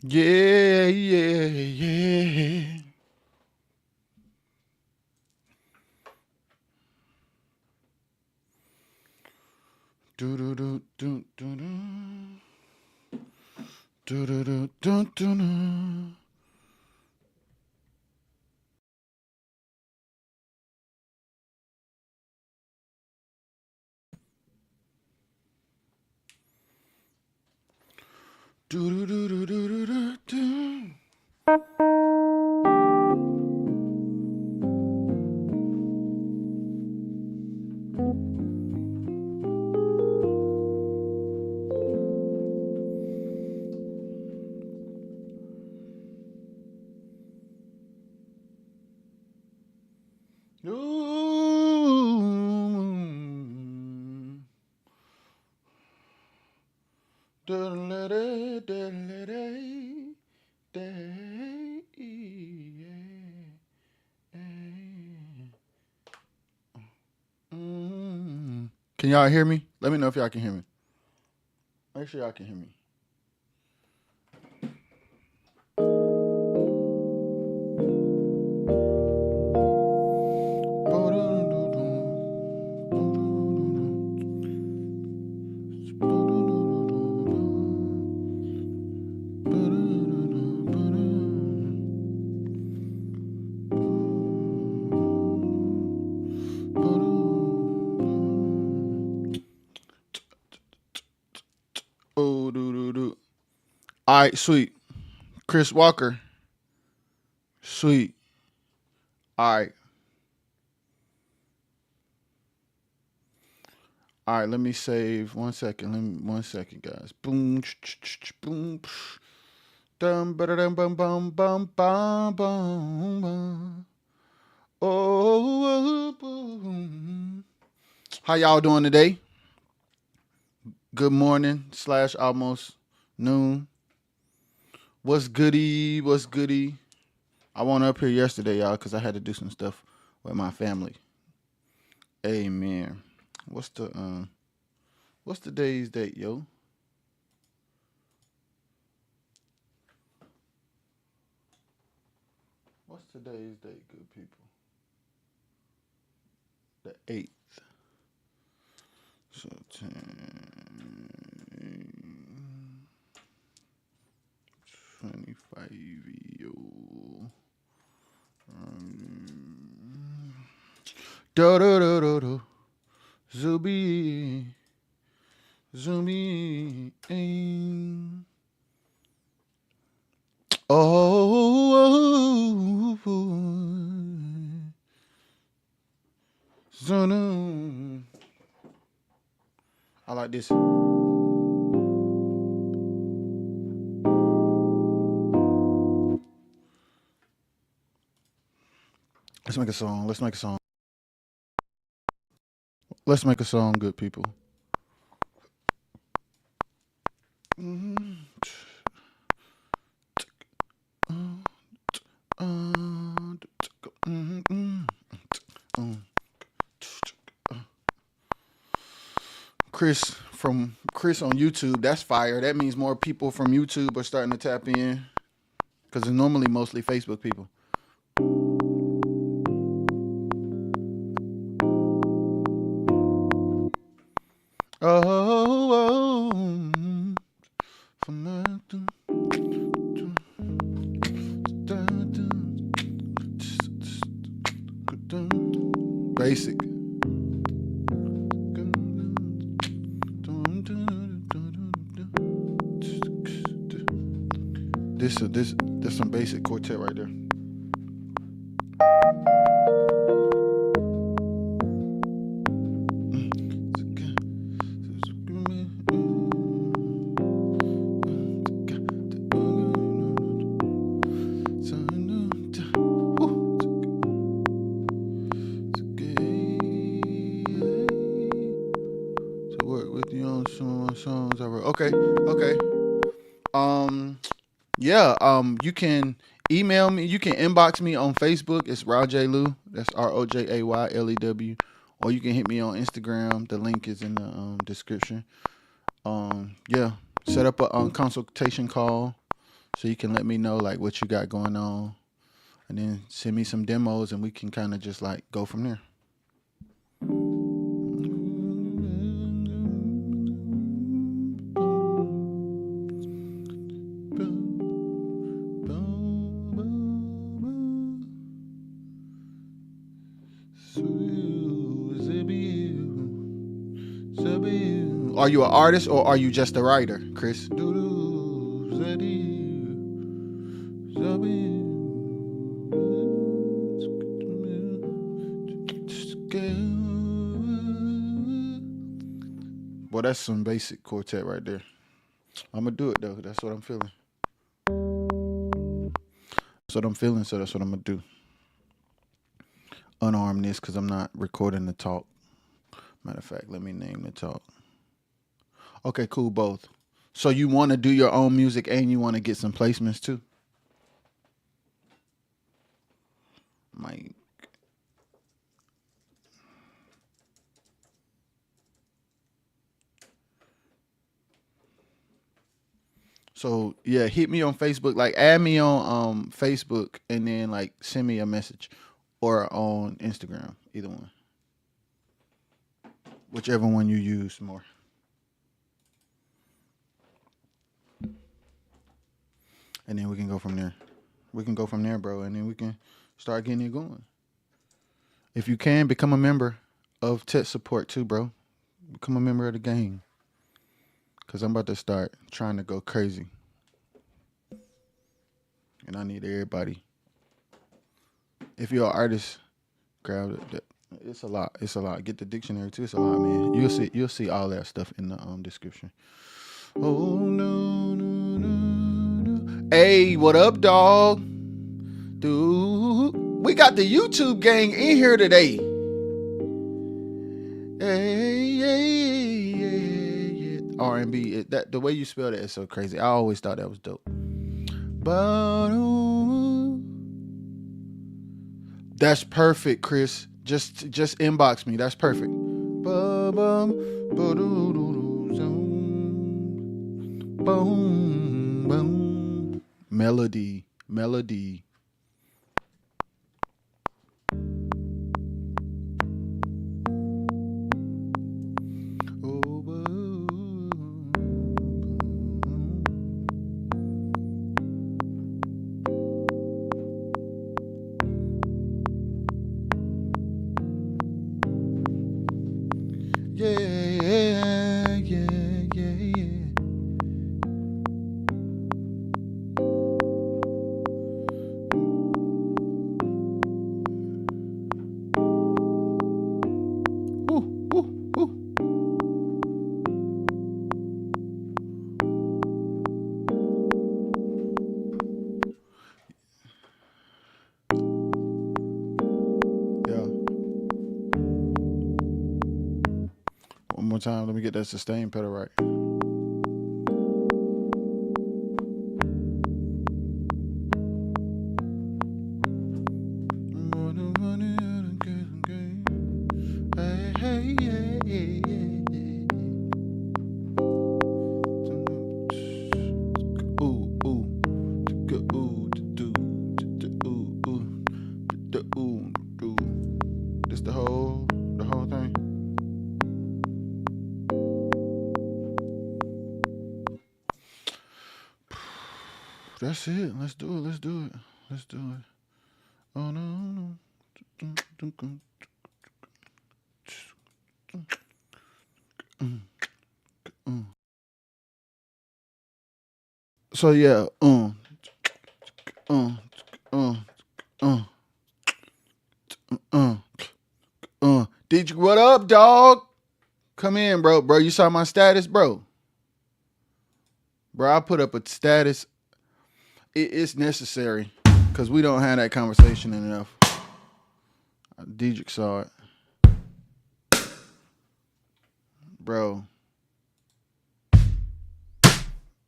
Yeah, yeah, yeah. Do do do do do do. Do do do do do do. Do do do do do do do. Ooh. Can y'all hear me? Let me know if y'all can hear me. Make sure y'all can hear me. Oh, do do do. All right, sweet. Chris Walker, sweet. All right, all right. Let me save 1 second. Let me 1 second, guys. Boom, boom. Dum ba dum bum bum bum bum bum. Oh, boom. How y'all doing today? Good morning / almost noon. What's goody? What's goody? I wasn't up here yesterday, y'all, because I had to do some stuff with my family. Amen. What's the day's date, yo? What's today's date, good people? The 8th. So 25 yo. Do do do do do. Zubi. Zumi. Oh. Zunu. I like this. Let's make a song. Let's make a song. Let's make a song, good people. Chris on YouTube. That's fire. That means more people from YouTube are starting to tap in because it's normally mostly Facebook people. Oh, basic. This some basic quartet right there. Okay. Yeah. You can email me. You can inbox me on Facebook. It's Rojaylew. That's ROJAYLEW. Or you can hit me on Instagram. The link is in the description. Yeah. Set up a consultation call. so you can let me know like what you got going on, and then send me some demos, and we can kind of just like go from there. Are you an artist or are you just a writer, Chris? Well, that's some basic quartet right there. I'm gonna do it though. That's what I'm feeling. That's what I'm feeling. So that's what I'm gonna do. Unarm this because I'm not recording the talk. Matter of fact, let me name the talk. Okay, cool, both. So you want to do your own music and you want to get some placements too? Mike. So yeah, hit me on Facebook. Like add me on Facebook and then like send me a message, or on Instagram. Either one. Whichever one you use more. And then we can go from there. We can go from there, bro. And then we can start getting it going. If you can, become a member of TET Support too, bro. Become a member of the gang. Because I'm about to start trying to go crazy. And I need everybody. If you're an artist, grab it. It's a lot. It's a lot. Get the dictionary too. It's a lot, man. You'll see all that stuff in the description. Oh no, no, no, no. Hey, what up, dog? Dude, we got the YouTube gang in here today. Hey. R&B. That the way you spell that is so crazy. I always thought that was dope. That's perfect, Chris. Just inbox me. That's perfect. Melody. One more time. Let me get that sustain pedal right. This the whole thing. That's it. Let's do it. Oh no. So yeah, Did you, what up, dog? Come in, bro. Bro, you saw my status, bro? Bro, I put up a status. It's necessary because we don't have that conversation enough. Deidre saw it. Bro.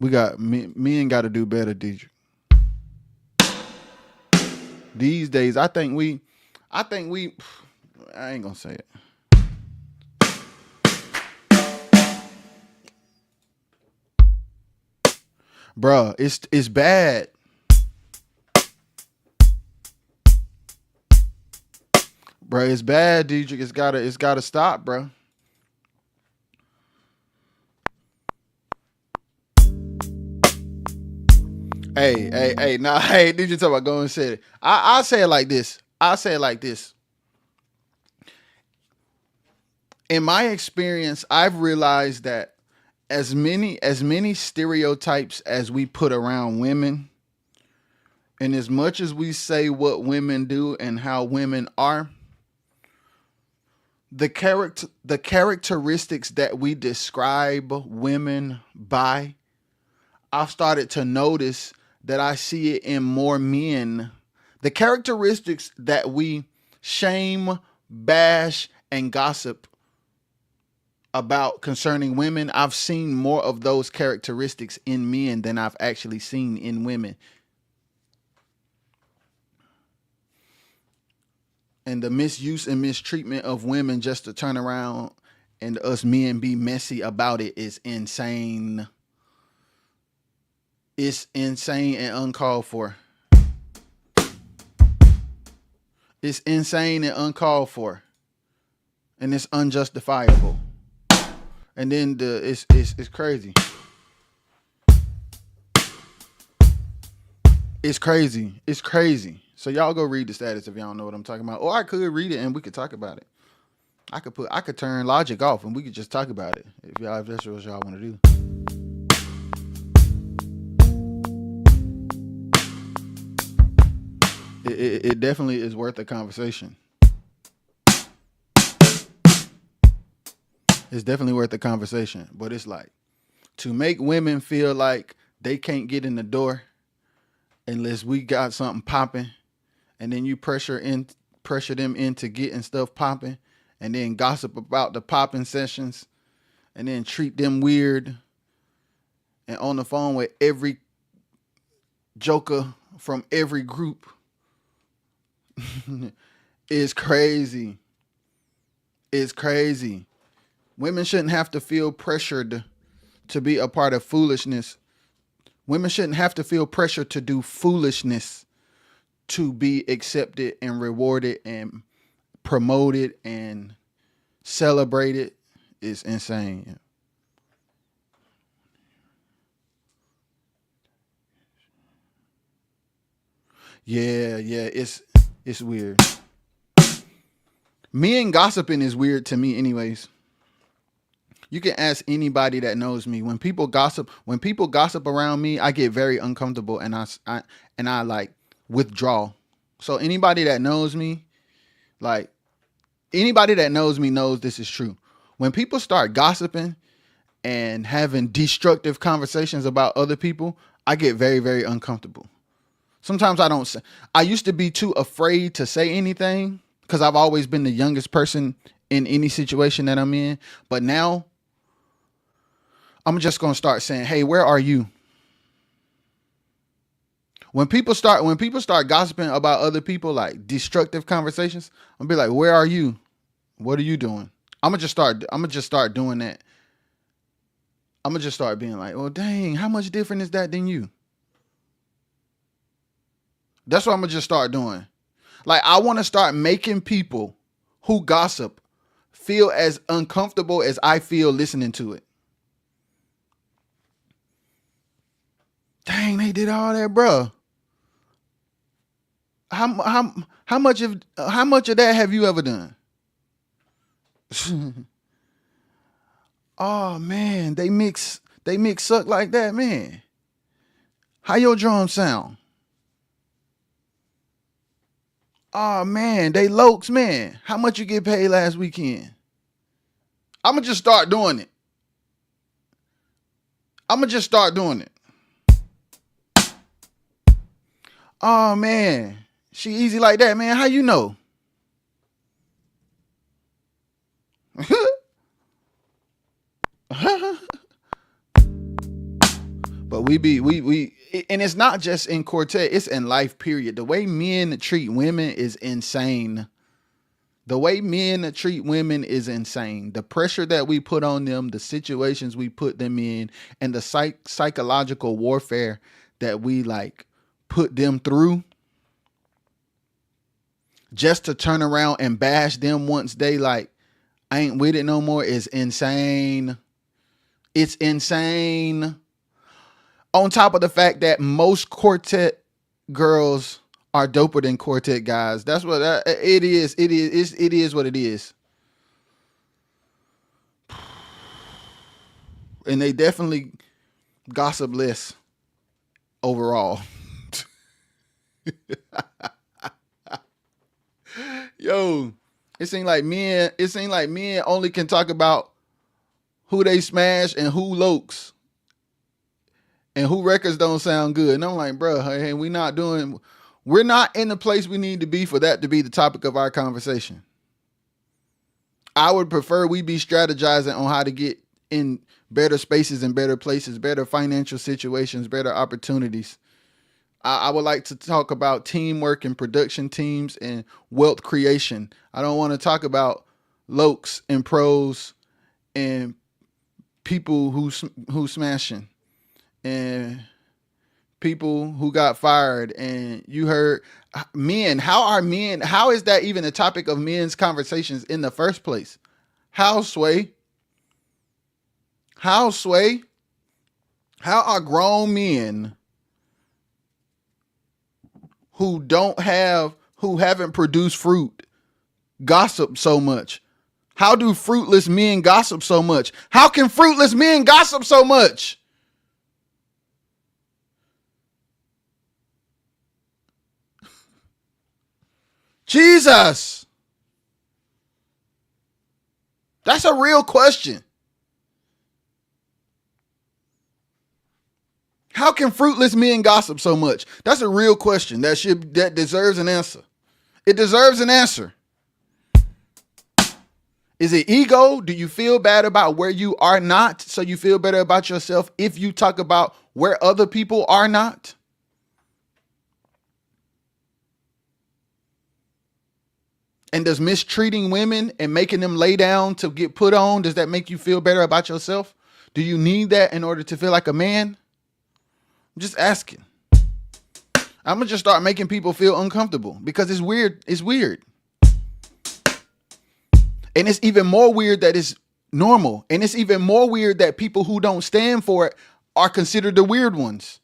We got men got to do better, Deidre. These days, I think we I ain't gonna say it. Bruh, it's bad. Bruh, it's bad, Dietrich. It's gotta stop, bruh. Hey, nah, hey, Dietrich talk about go and say it. I say it like this. I say it like this. In my experience, I've realized that as many stereotypes as we put around women, and as much as we say what women do and how women are, the characteristics that we describe women by, I've started to notice that I see it in more men. The characteristics that we shame, bash, and gossip about concerning women, I've seen more of those characteristics in men than I've actually seen in women. And the misuse and mistreatment of women just to turn around and us men be messy about it is insane. It's insane and uncalled for. It's insane and uncalled for. And it's unjustifiable. And then it's crazy. It's crazy. It's crazy. So y'all go read the status if y'all don't know what I'm talking about. Or I could read it and we could talk about it. I could turn logic off and we could just talk about it if that's what y'all want to do. It definitely is worth a conversation. It's definitely worth a conversation. But it's like to make women feel like they can't get in the door unless we got something popping, and then you pressure them into getting stuff popping, and then gossip about the popping sessions, and then treat them weird, and on the phone with every joker from every group is crazy. It's crazy. Women shouldn't have to feel pressured to be a part of foolishness. Women shouldn't have to feel pressure to do foolishness to be accepted and rewarded and promoted and celebrated. Is insane. Yeah, it's weird. Me and gossiping is weird to me anyways. You can ask anybody that knows me. When people gossip around me, I get very uncomfortable and I like withdraw. So like anybody that knows me knows this is true. When people start gossiping and having destructive conversations about other people, I get very, very uncomfortable. Sometimes I don't say, I used to be too afraid to say anything because I've always been the youngest person in any situation that I'm in. But now I'm just going to start saying, "Hey, where are you?" When people start gossiping about other people, like destructive conversations, I'm gonna be like, "Where are you? What are you doing?" I'm gonna just start doing that. I'm gonna just start being like, "Oh, dang, how much different is that than you?" That's what I'm gonna just start doing. Like, I want to start making people who gossip feel as uncomfortable as I feel listening to it. Dang, they did all that, bro. How much of that have you ever done? Oh man, they mix suck like that, man. How your drum sound? Oh man, they lokes, man. How much you get paid last weekend? I'ma just start doing it. I'ma just start doing it. Oh man, she easy like that, man. How you know? But we and it's not just in Quartet, it's in life period. The way men treat women is insane. The way men treat women is insane. The pressure that we put on them, the situations we put them in, and the psychological warfare that we like put them through just to turn around and bash them once they like ain't with it no more is insane. It's insane. On top of the fact that most Quartet girls are doper than Quartet guys. That's what it is. It is what it is. And they definitely gossip less overall. Yo, it seems like men only can talk about who they smash and who lokes and who records don't sound good. And I'm like, bro, hey, we're not in the place we need to be for that to be the topic of our conversation. I would prefer we be strategizing on how to get in better spaces and better places, better financial situations, better opportunities. I would like to talk about teamwork and production teams and wealth creation. I don't want to talk about lokes and pros and people who smashing and people who got fired. And you heard men. How is that even a topic of men's conversations in the first place? How, Sway? How are grown men who haven't produced fruit gossip so much? How do fruitless men gossip so much? How can fruitless men gossip so much? Jesus. That's a real question. How can fruitless men gossip so much? That's a real question that deserves an answer. It deserves an answer. Is it ego? Do you feel bad about where you are not, so you feel better about yourself if you talk about where other people are not? And does mistreating women and making them lay down to get put on, does that make you feel better about yourself? Do you need that in order to feel like a man? I'm just asking. I'm going to just start making people feel uncomfortable because it's weird. It's weird. And it's even more weird that it's normal. And it's even more weird that people who don't stand for it are considered the weird ones.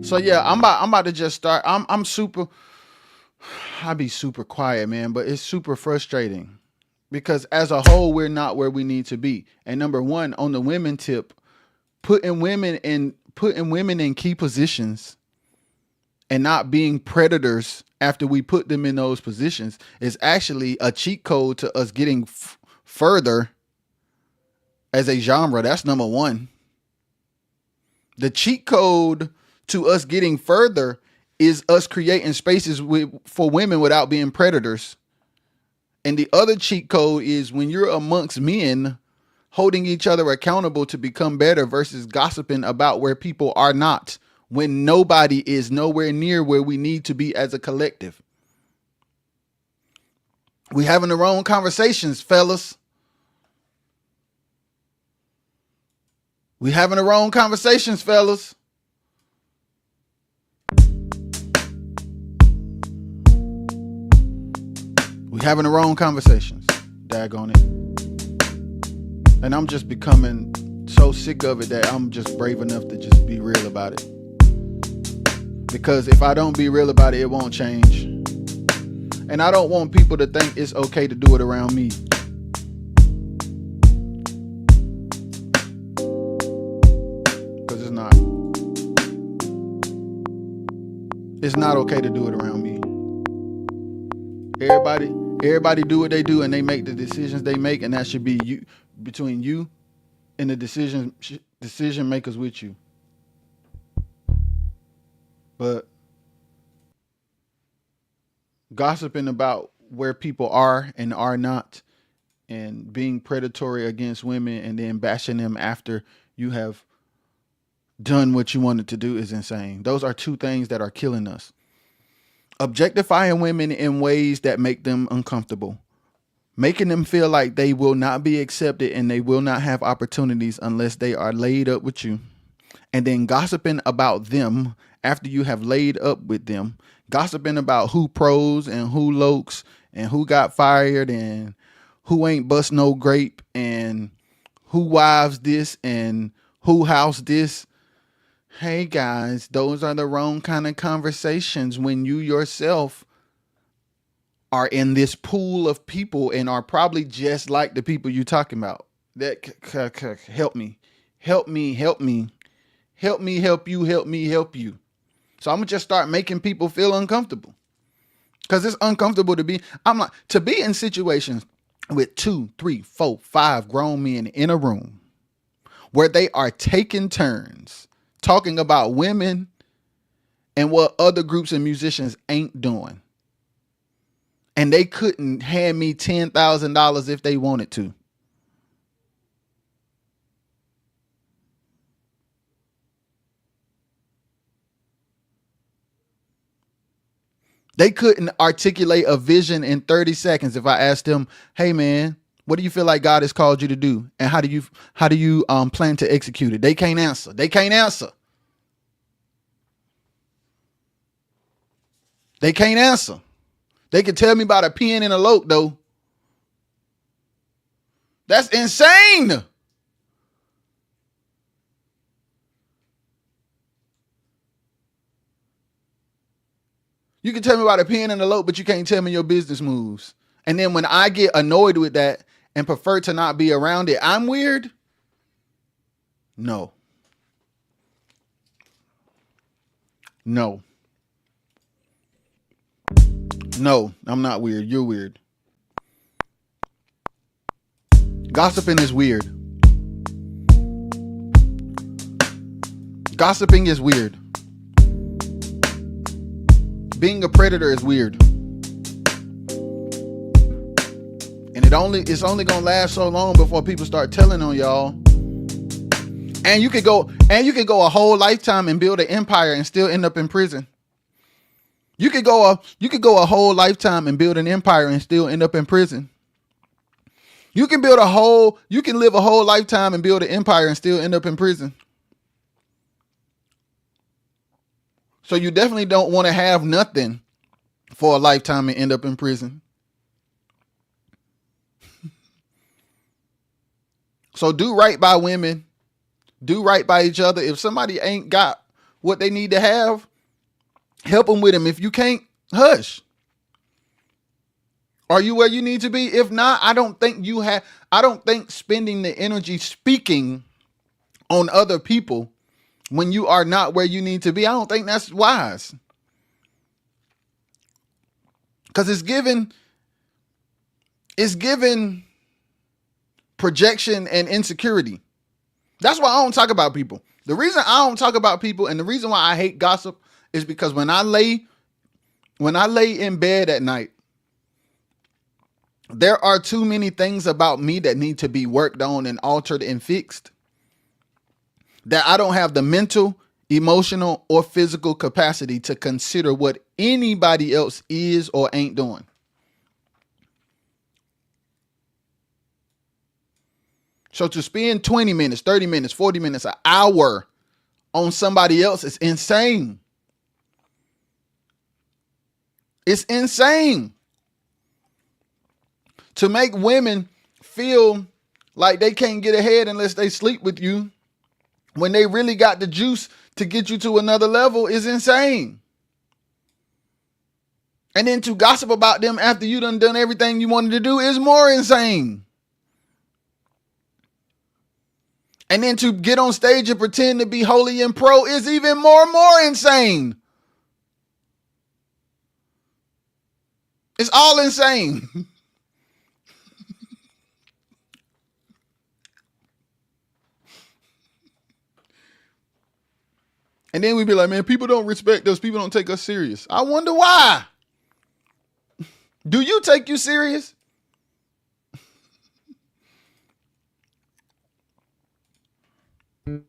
So yeah, I'm about to just start. I be super quiet, man, but it's super frustrating because as a whole, we're not where we need to be. And number one, on the women tip, putting women in key positions and not being predators after we put them in those positions is actually a cheat code to us getting further as a genre. That's number one. The cheat code to us getting further is us creating spaces for women without being predators. And the other cheat code is when you're amongst men holding each other accountable to become better versus gossiping about where people are not, when nobody is nowhere near where we need to be as a collective. We having the wrong conversations, fellas. We having the wrong conversations, fellas. We having the wrong conversations. Daggone it. And I'm just becoming so sick of it that I'm just brave enough to just be real about it. Because if I don't be real about it, it won't change. And I don't want people to think it's okay to do it around me. Because it's not. It's not okay to do it around me. Everybody do what they do, and they make the decisions they make, and that should be you, between you and the decision makers with you. But gossiping about where people are and are not, and being predatory against women, and then bashing them after you have done what you wanted to do is insane. Those are two things that are killing us. Objectifying women in ways that make them uncomfortable, making them feel like they will not be accepted and they will not have opportunities unless they are laid up with you. And then gossiping about them after you have laid up with them, gossiping about who pros and who lokes and who got fired and who ain't bust no grape and who wives this and who house this. Hey guys, those are the wrong kind of conversations when you yourself are in this pool of people and are probably just like the people you're talking about. That help me, help me, help me, help me, help you, help me, help you. So I'm gonna just start making people feel uncomfortable, because it's uncomfortable to be. I'm like, to be in situations with 2, 3, 4, 5 grown men in a room where they are taking turns talking about women and what other groups and musicians ain't doing. And they couldn't hand me $10,000 if they wanted to. They couldn't articulate a vision in 30 seconds if I asked them, hey man, what do you feel like God has called you to do? And how do you plan to execute it? They can't answer. They can't answer. They can't answer. They can tell me about a pen and a loke though. That's insane. You can tell me about a pen and a loke, but you can't tell me your business moves. And then when I get annoyed with that and prefer to not be around it, I'm weird? No. No. No, I'm not weird. You're weird. Gossiping is weird. Gossiping is weird. Being a predator is weird. And it's only gonna last so long before people start telling on y'all. And you could go a whole lifetime and build an empire and still end up in prison. You could go a whole lifetime and build an empire and still end up in prison. You can live a whole lifetime and build an empire and still end up in prison. So you definitely don't want to have nothing for a lifetime and end up in prison. So do right by women. Do right by each other. If somebody ain't got what they need to have, help them with them. If you can't, hush. Are you where you need to be? If not, I don't think spending the energy speaking on other people when you are not where you need to be, I don't think that's wise. Because it's given projection and insecurity. That's why I don't talk about people. The reason I don't talk about people and the reason why I hate gossip is because when I lay in bed at night, there are too many things about me that need to be worked on and altered and fixed that I don't have the mental, emotional, or physical capacity to consider what anybody else is or ain't doing. So to spend 20 minutes, 30 minutes, 40 minutes, an hour on somebody else is insane. It's insane. To make women feel like they can't get ahead unless they sleep with you when they really got the juice to get you to another level is insane. And then to gossip about them after you done everything you wanted to do is more insane. And then to get on stage and pretend to be holy and pro is even more insane. It's all insane. And then we be like, man, people don't respect us. People don't take us serious. I wonder why. Do you take you serious? All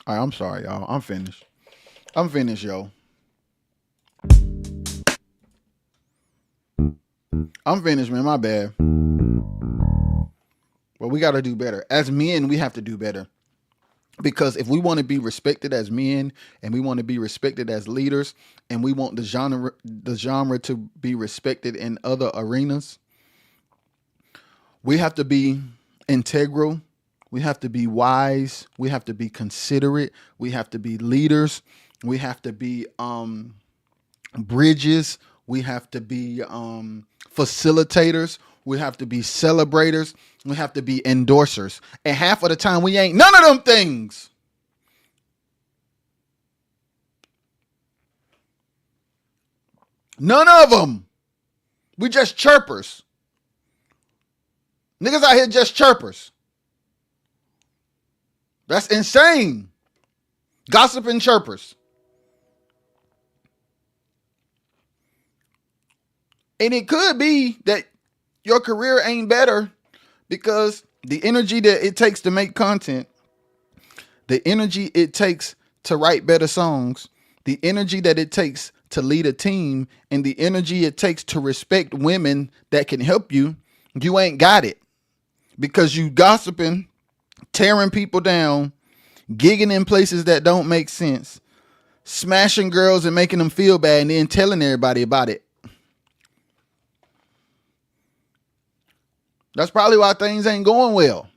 right, I'm sorry, y'all. I'm finished. Yo. I'm finished, man. My bad. But we got to do better. As men, we have to do better. Because if we want to be respected as men and we want to be respected as leaders and we want the genre to be respected in other arenas, we have to be integral. We have to be wise. We have to be considerate. We have to be leaders. We have to be bridges. We have to be facilitators. We have to be celebrators. We have to be endorsers. And half of the time we ain't none of them things. None of them. We just chirpers. Niggas out here just chirpers. That's insane. Gossiping chirpers. And it could be that your career ain't better because the energy that it takes to make content, the energy it takes to write better songs, the energy that it takes to lead a team, and the energy it takes to respect women that can help you, you ain't got it. Because you gossiping, tearing people down, gigging in places that don't make sense, smashing girls and making them feel bad, and then telling everybody about it. That's probably why things ain't going well.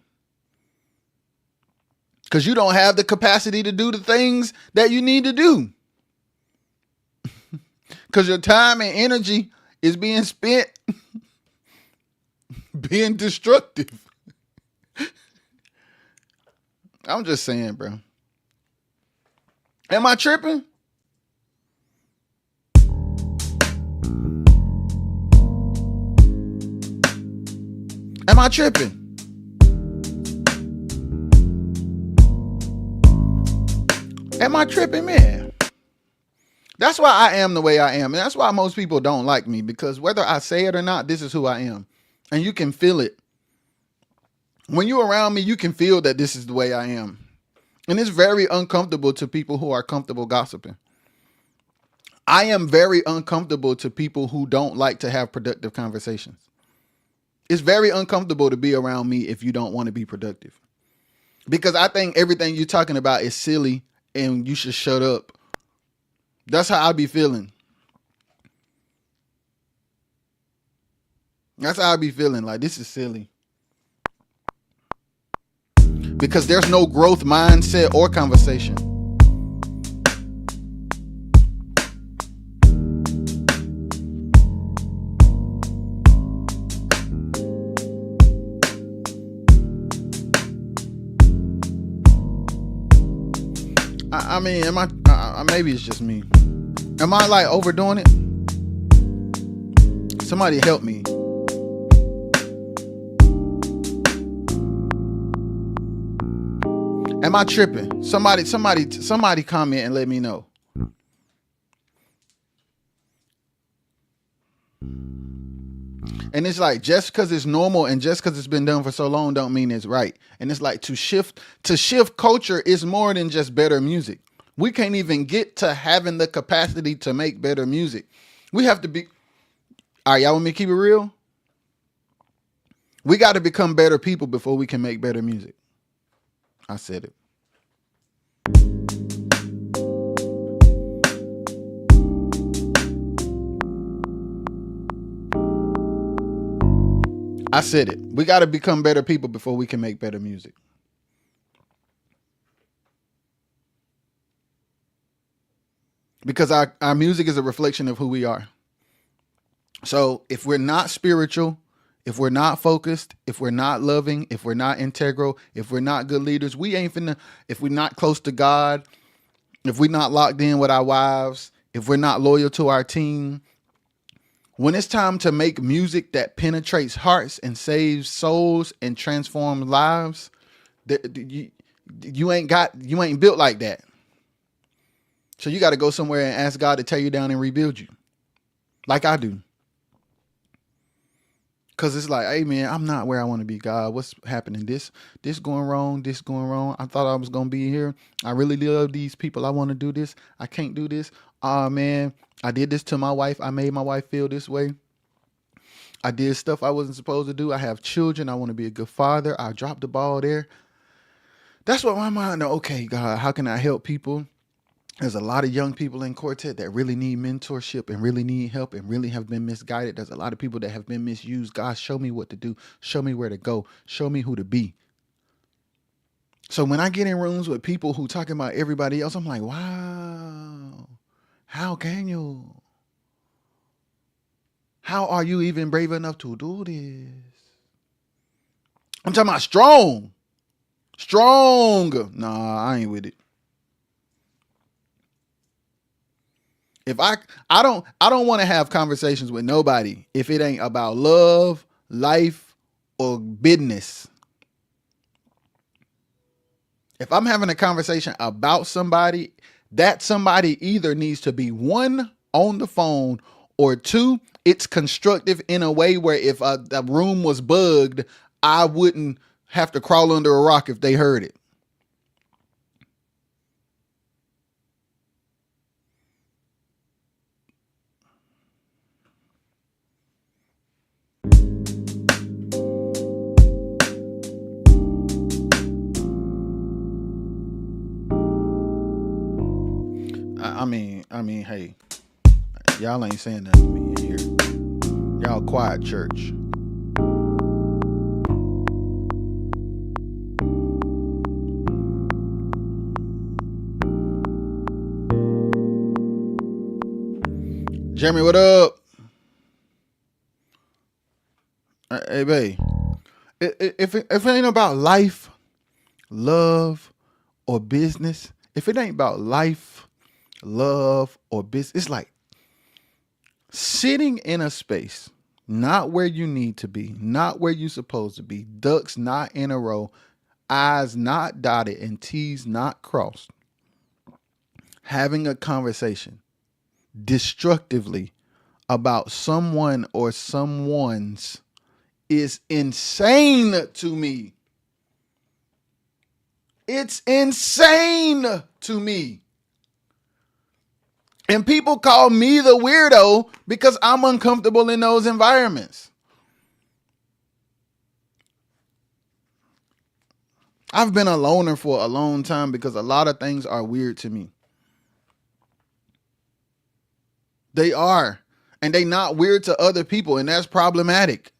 Because you don't have the capacity to do the things that you need to do. Because your time and energy is being spent being destructive. I'm just saying, bro. Am I tripping? Am I tripping? Am I tripping, man? That's why I am the way I am. And that's why most people don't like me, because whether I say it or not, this is who I am. And you can feel it. When you're around me, you can feel that this is the way I am. And it's very uncomfortable to people who are comfortable gossiping. I am very uncomfortable to people who don't like to have productive conversations. It's very uncomfortable to be around me if you don't want to be productive. Because I think everything you're talking about is silly and you should shut up. That's how I be feeling. That's how I be feeling. Like, this is silly. Because there's no growth mindset or conversation. I mean, am I maybe it's just me. Am I like overdoing it? Somebody help me. Am I tripping? Somebody comment and let me know. And it's like, just because it's normal and just because it's been done for so long don't mean it's right. And it's like to shift culture is more than just better music. We can't even get to having the capacity to make better music. We have to be, all right, y'all want me to keep it real? We got to become better people before we can make better music. I said it. I said it. We got to become better people before we can make better music. Because our music is a reflection of who we are. So if we're not spiritual, if we're not focused, if we're not loving, if we're not integral, if we're not good leaders, we ain't finna, if we're not close to God, if we're not locked in with our wives, if we're not loyal to our team, when it's time to make music that penetrates hearts and saves souls and transforms lives, you ain't built like that. So you got to go somewhere and ask God to tear you down and rebuild you, like I do. Cause it's like, hey man, I'm not where I want to be, God. What's happening? This going wrong. This going wrong. I thought I was gonna be here. I really love these people. I want to do this. I can't do this. Man, I did this to my wife. I made my wife feel this way. I did stuff I wasn't supposed to do. I have children. I want to be a good father. I dropped the ball there. That's what my mind. Okay, God, how can I help people? There's a lot of young people in Quartet that really need mentorship and really need help and really have been misguided. There's a lot of people that have been misused. God, show me what to do. Show me where to go. Show me who to be. So when I get in rooms with people who talking about everybody else, I'm like, wow, how can you? How are you even brave enough to do this? I'm talking about strong. Nah, I ain't with it. If I don't want to have conversations with nobody if it ain't about love, life, or business. If I'm having a conversation about somebody, that somebody either needs to be one, on the phone, or two, it's constructive in a way where if the room was bugged, I wouldn't have to crawl under a rock if they heard it. I mean, hey, y'all ain't saying nothing to me in here. Y'all quiet church. Jeremy, what up? Hey, babe. If it ain't about life, love, or business, if it ain't about life, love, or business, it's like sitting in a space, not where you need to be, not where you're supposed to be, ducks not in a row, I's not dotted, and T's not crossed, having a conversation destructively about someone or someone's is insane to me. It's insane to me. And people call me the weirdo because I'm uncomfortable in those environments. I've been a loner for a long time because a lot of things are weird to me. They are. And they not weird to other people, and that's problematic.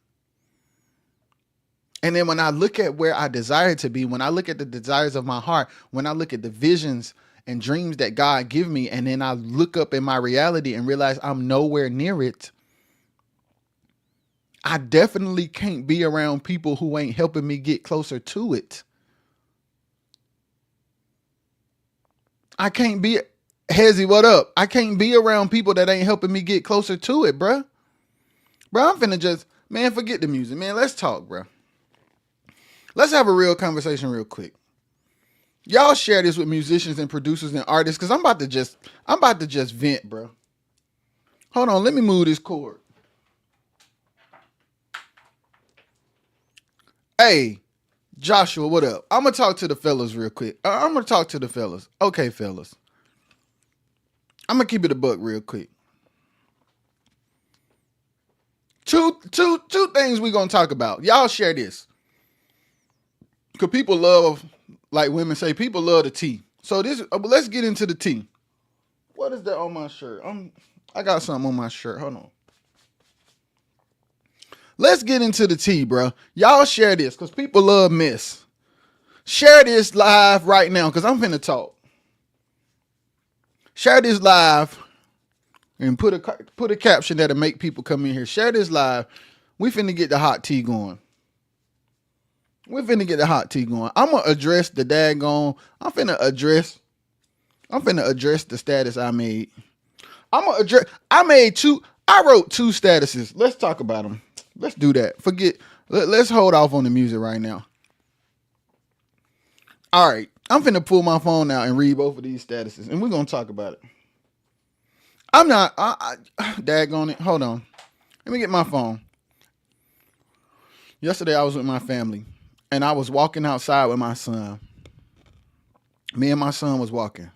And then when I look at where I desire to be, when I look at the desires of my heart, when I look at the visions and dreams that God give me, and then I look up in my reality and realize I'm nowhere near it, I definitely can't be around people who ain't helping me get closer to it. I can't be, Hezzy, what up? I can't be around people that ain't helping me get closer to it, bruh. Bruh, I'm finna just, man, forget the music, man. Let's talk, bruh. Let's have a real conversation real quick. Y'all share this with musicians and producers and artists, because I'm about to just vent, bro. Hold on, let me move this cord. Hey, Joshua, what up? I'm gonna talk to the fellas real quick. Okay, fellas. I'm gonna keep it a buck real quick. Two things we gonna talk about. Y'all share this. Because people love, like women say, people love the tea. So let's get into the tea. What is that on my shirt? I got something on my shirt. Hold on. Let's get into the tea, bro. Y'all share this because people love mess. Share this live right now because I'm finna talk. Share this live and put a caption that'll make people come in here. Share this live. We finna get the hot tea going. I'm gonna address the daggone. I'm finna address the status I made. I'm gonna address. I wrote two statuses. Let's talk about them. Let's do that. Let's hold off on the music right now. All right, I'm finna pull my phone out and read both of these statuses, and we're gonna talk about it. I'm not. Daggone it. Hold on. Let me get my phone. Yesterday I was with my family, and I was walking outside with my son. Me and my son was walking,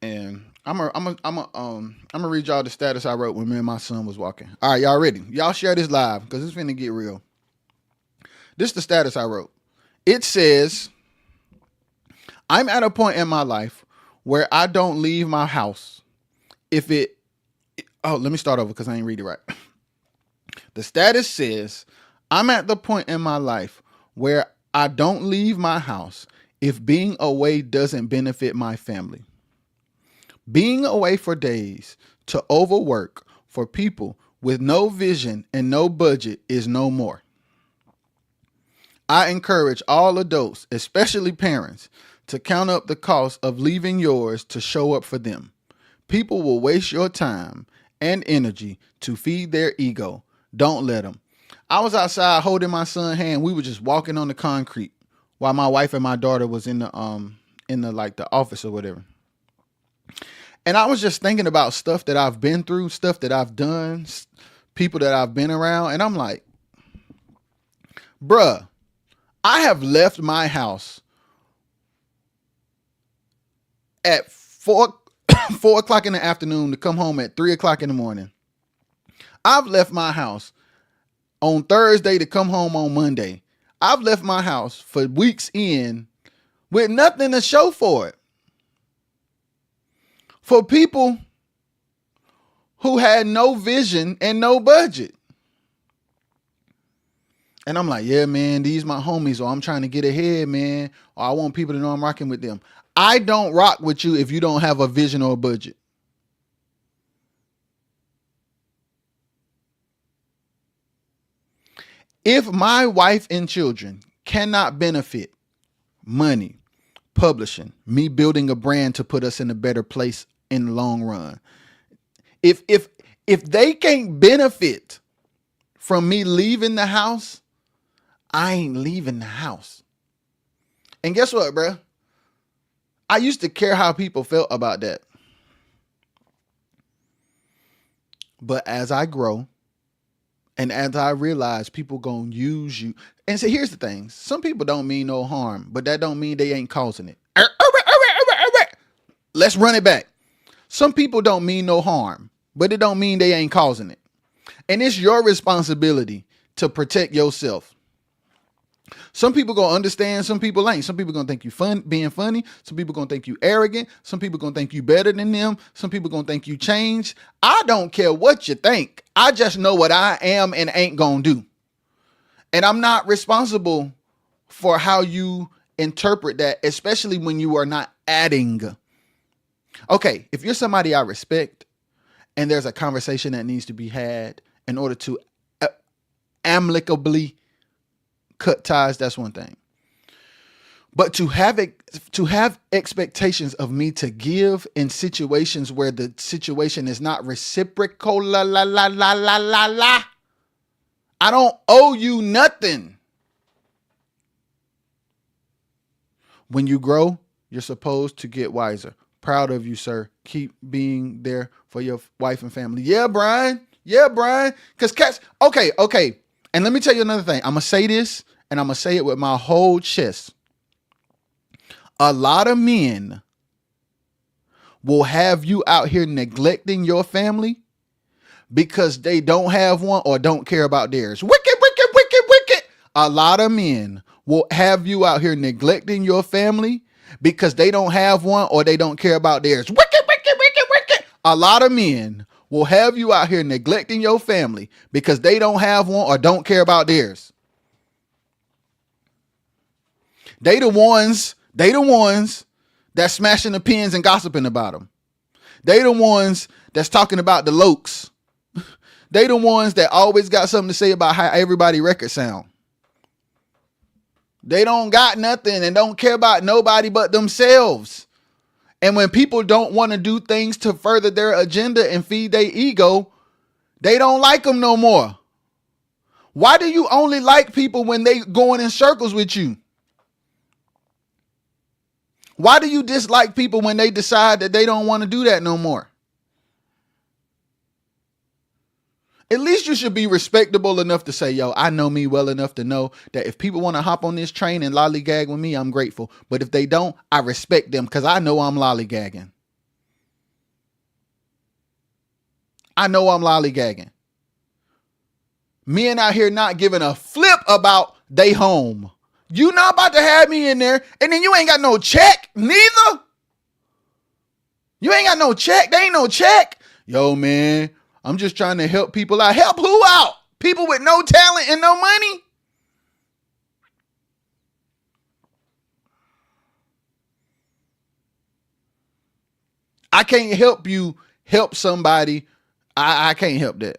and I'm gonna read y'all the status I wrote when me and my son was walking. All right, y'all ready? Y'all share this live because it's finna get real. This is the status I wrote. It says, I'm at a point in my life where I don't leave my house. Let me start over because I ain't read it right. The status says, I'm at the point in my life where I don't leave my house if being away doesn't benefit my family. Being away for days to overwork for people with no vision and no budget is no more. I encourage all adults, especially parents, to count up the cost of leaving yours to show up for them. People will waste your time and energy to feed their ego. Don't let them. I was outside holding my son's hand. We were just walking on the concrete while my wife and my daughter was in the office or whatever. And I was just thinking about stuff that I've been through, stuff that I've done, people that I've been around. And I'm like, bruh, I have left my house at 4 o'clock in the afternoon to come home at 3 o'clock in the morning. I've left my house on Thursday to come home on Monday. I've left my house for weeks in with nothing to show for it. For people who had no vision and no budget. And I'm like, yeah, man, these my homies, or I'm trying to get ahead, man, or I want people to know I'm rocking with them. I don't rock with you if you don't have a vision or a budget. If my wife and children cannot benefit money, publishing, me building a brand to put us in a better place in the long run, if they can't benefit from me leaving the house, I ain't leaving the house. And guess what, bro? I used to care how people felt about that. But as I grow, and as I realize people gonna use you, and so here's the thing: some people don't mean no harm, but that don't mean they ain't causing it. Let's run it back. Some people don't mean no harm, but it don't mean they ain't causing it. And it's your responsibility to protect yourself. Some people gonna understand, some people ain't. Some people gonna think you being funny. Some people gonna think you arrogant. Some people gonna think you better than them. Some people gonna think you changed. I don't care what you think. I just know what I am and ain't gonna do. And I'm not responsible for how you interpret that, especially when you are not adding. Okay, if you're somebody I respect and there's a conversation that needs to be had in order to amicably cut ties, that's one thing. But to have expectations of me to give in situations where the situation is not reciprocal, I don't owe you nothing. When you grow, you're supposed to get wiser. Proud of you, sir. Keep being there for your wife and family. Yeah, Brian. Because cats, okay. And let me tell you another thing. I'm going to say this, and I'm going to say it with my whole chest. A lot of men will have you out here neglecting your family because they don't have one or don't care about theirs. Wicked. A lot of men will have you out here neglecting your family because they don't have one or they don't care about theirs. Wicked. A lot of men will have you out here neglecting your family because they don't have one or don't care about theirs. They the ones that's smashing the pins and gossiping about them. They the ones that's talking about the lokes. They the ones that always got something to say about how everybody record sound. They don't got nothing and don't care about nobody but themselves. And when people don't want to do things to further their agenda and feed their ego, they don't like them no more. Why do you only like people when they going in circles with you? Why do you dislike people when they decide that they don't want to do that no more? At least you should be respectable enough to say, yo, I know me well enough to know that if people want to hop on this train and lollygag with me, I'm grateful. But if they don't, I respect them because I know I'm lollygagging. I know I'm lollygagging. Men out here not giving a flip about they home. You not about to have me in there, and then you ain't got no check, neither. You ain't got no check. There ain't no check. Yo, man, I'm just trying to help people out. Help who out? People with no talent and no money? I can't help you help somebody. I can't help that.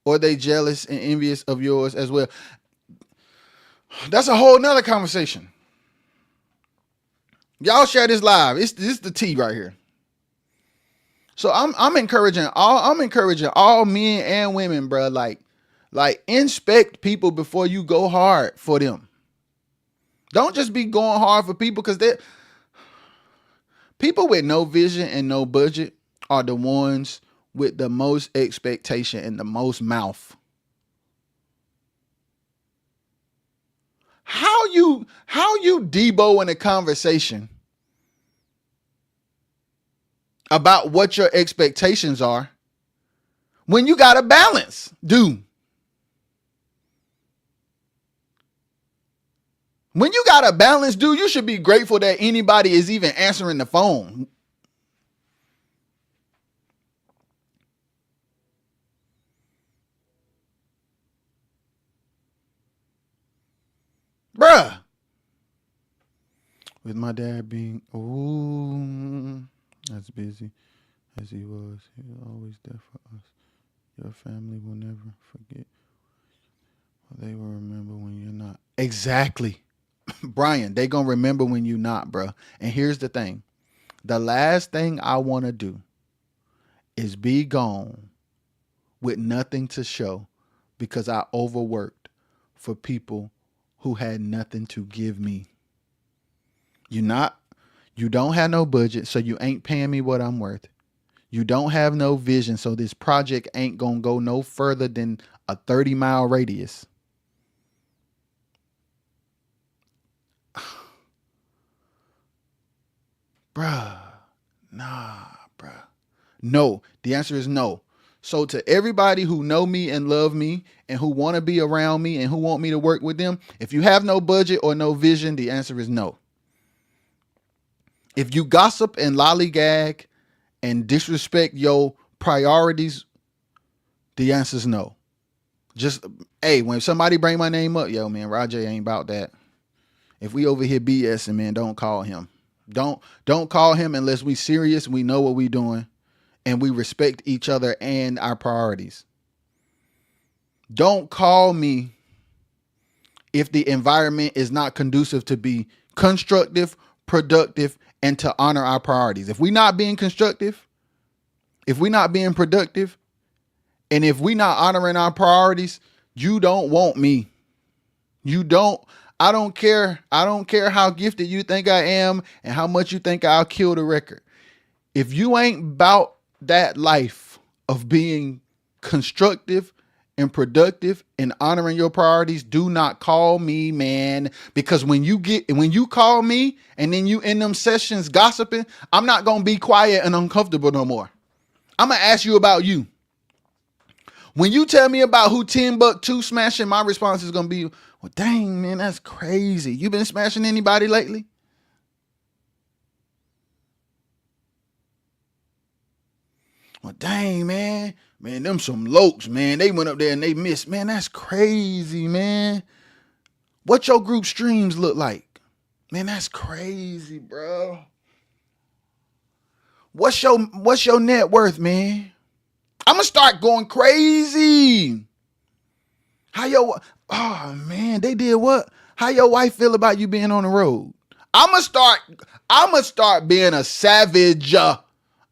Or they jealous and envious of yours as well. That's a whole nother conversation. Y'all share this live. This is the tea right here. So I'm encouraging all men and women, bro. Like inspect people before you go hard for them. Don't just be going hard for people because they're people with no vision and no budget are the ones with the most expectation and the most mouth. How you Debo in a conversation about what your expectations are when you got a balance, dude? When you got a balance, dude, you should be grateful that anybody is even answering the phone. Bruh. With my dad being, as busy as he was always there for us. Your family will never forget. They will remember when you're not. Exactly. Brian, they gonna remember when you're not, bruh. And here's the thing. The last thing I want to do is be gone with nothing to show because I overworked for people who had nothing to give me. You don't have no budget, so you ain't paying me what I'm worth. You don't have no vision, so this project ain't gonna go no further than a 30-mile radius. Bruh, nah, bruh. No, the answer is no. So to everybody who know me and love me and who want to be around me and who want me to work with them, if you have no budget or no vision, the answer is no. If you gossip and lollygag and disrespect your priorities, the answer is no. Just, hey, when somebody bring my name up, yo, man, Roger ain't about that. If we over here BSing, man, don't call him. Don't call him unless we serious, we know what we doing, and we respect each other and our priorities. Don't call me if the environment is not conducive to be constructive, productive, and to honor our priorities. If we not being constructive, if we not being productive, and if we not honoring our priorities, you don't want me. You don't. I don't care. I don't care how gifted you think I am and how much you think I'll kill the record. If you ain't about that life of being constructive and productive and honoring your priorities, do not call me, man. Because when you call me and then you in them sessions gossiping, I'm not gonna be quiet and uncomfortable no more. I'm gonna ask you about you. When you tell me about who Timbuktu smashing, my response is gonna be, well, dang, man, that's crazy. You been smashing anybody lately? Well, dang, man, them some lokes, man. They went up there and they missed. Man, that's crazy, man. What your group streams look like? Man, that's crazy, bro. What's your net worth, man? I'm gonna start going crazy. Oh man, they did what? How your wife feel about you being on the road? I'ma start being a savage.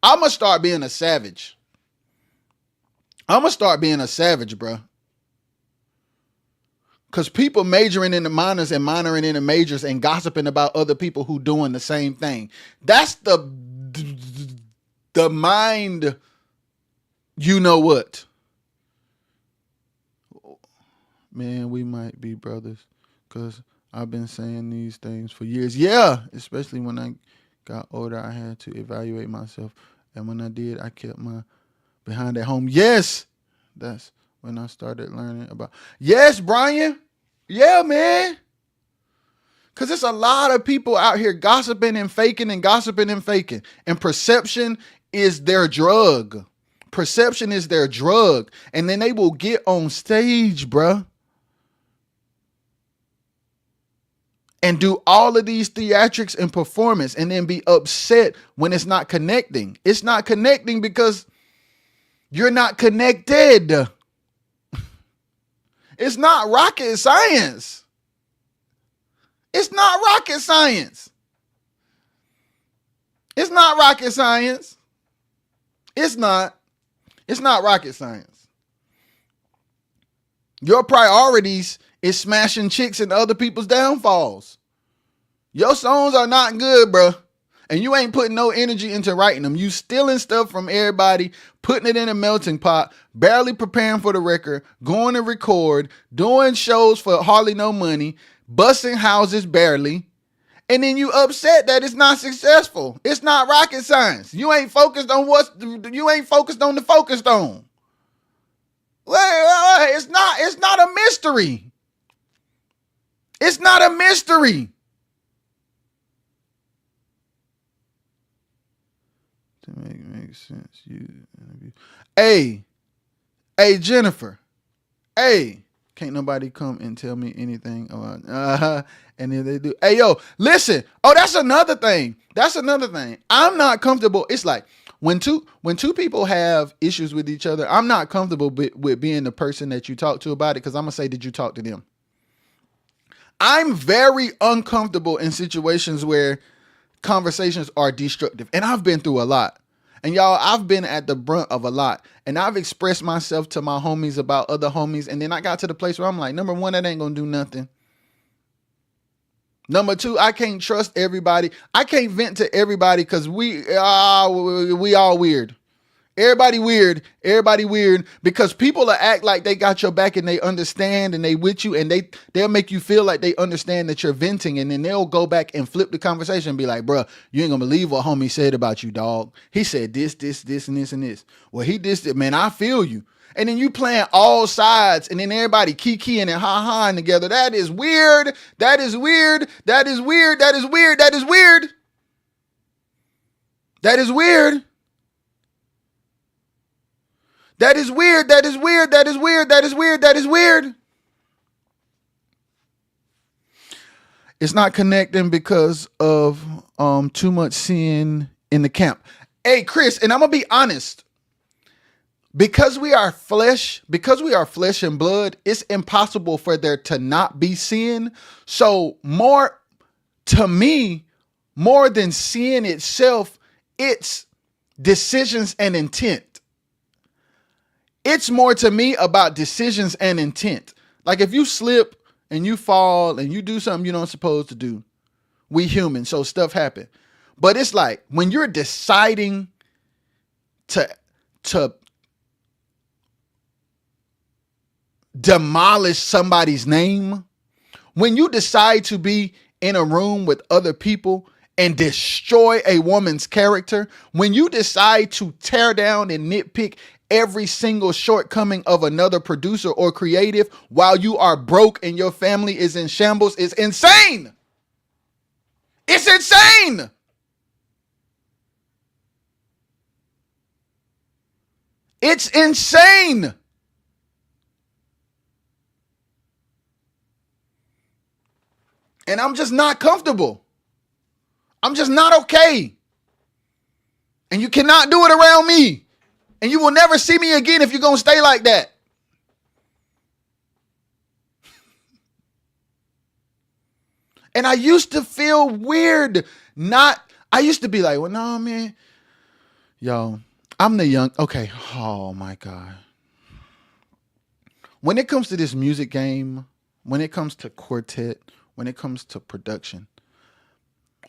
I'ma start being a savage. Bro. Because people majoring in the minors and minoring in the majors and gossiping about other people who doing the same thing. That's the mind, you know what? Man, we might be brothers because I've been saying these things for years. Yeah, especially when I got older, I had to evaluate myself. And when I did, I kept my behind at home. Yes, that's when I started learning about. Yes, Brian. Yeah, man. Because it's a lot of people out here gossiping and faking and gossiping and faking. And perception is their drug. Perception is their drug. And then they will get on stage, bruh, and do all of these theatrics and performance and then be upset when it's not connecting. It's not connecting because you're not connected. It's not rocket science. It's not rocket science. It's not rocket science. It's not rocket science. Your priorities is smashing chicks and other people's downfalls. Your songs are not good, bro. And you ain't putting no energy into writing them. You stealing stuff from everybody, putting it in a melting pot, barely preparing for the record, going to record, doing shows for hardly no money, busting houses barely. And then you upset that it's not successful. It's not rocket science. You ain't focused on the focused on. Well, it's not a mystery. It's not a mystery. To make sense, Hey, Jennifer. Hey, can't nobody come and tell me anything about and if they do, hey, yo, listen. Oh, that's another thing. I'm not comfortable. It's like when two people have issues with each other, I'm not comfortable with being the person that you talk to about it, because I'm gonna say, did you talk to them? I'm very uncomfortable in situations where conversations are destructive. And I've been through a lot. And y'all, I've been at the brunt of a lot. And I've expressed myself to my homies about other homies. And then I got to the place where I'm like, number one, that ain't going to do nothing. Number two, I can't trust everybody. I can't vent to everybody because we all weird. Everybody weird because people will act like they got your back and they understand and they with you, and they'll make you feel like they understand that you're venting, and then they'll go back and flip the conversation and be like, bruh, you ain't gonna believe what homie said about you, dog. He said this, and this, and this. Well, he dissed it, man, I feel you. And then you playing all sides, and then everybody kikiing and ha-haing together. That is weird. That is weird. That is weird. That is weird. That is weird. That is weird. That is weird. That is weird. That is weird. That is weird. That is weird. It's not connecting because of too much sin in the camp. Hey, Chris, and I'm gonna be honest. Because we are flesh and blood, it's impossible for there to not be sin. So to me, more than sin itself, it's decisions and intent. It's more to me about decisions and intent. Like if you slip and you fall and you do something you don't supposed to do, we human, so stuff happen. But it's like when you're deciding to demolish somebody's name, when you decide to be in a room with other people and destroy a woman's character, when you decide to tear down and nitpick every single shortcoming of another producer or creative while you are broke and your family is in shambles, is insane. It's insane. It's insane. And I'm just not comfortable. I'm just not okay. And you cannot do it around me. And you will never see me again if you're going to stay like that. And I used to feel weird. I used to be like, well, no, man. Yo, I'm the young. Okay. Oh my God. When it comes to this music game, when it comes to Quartet, when it comes to production,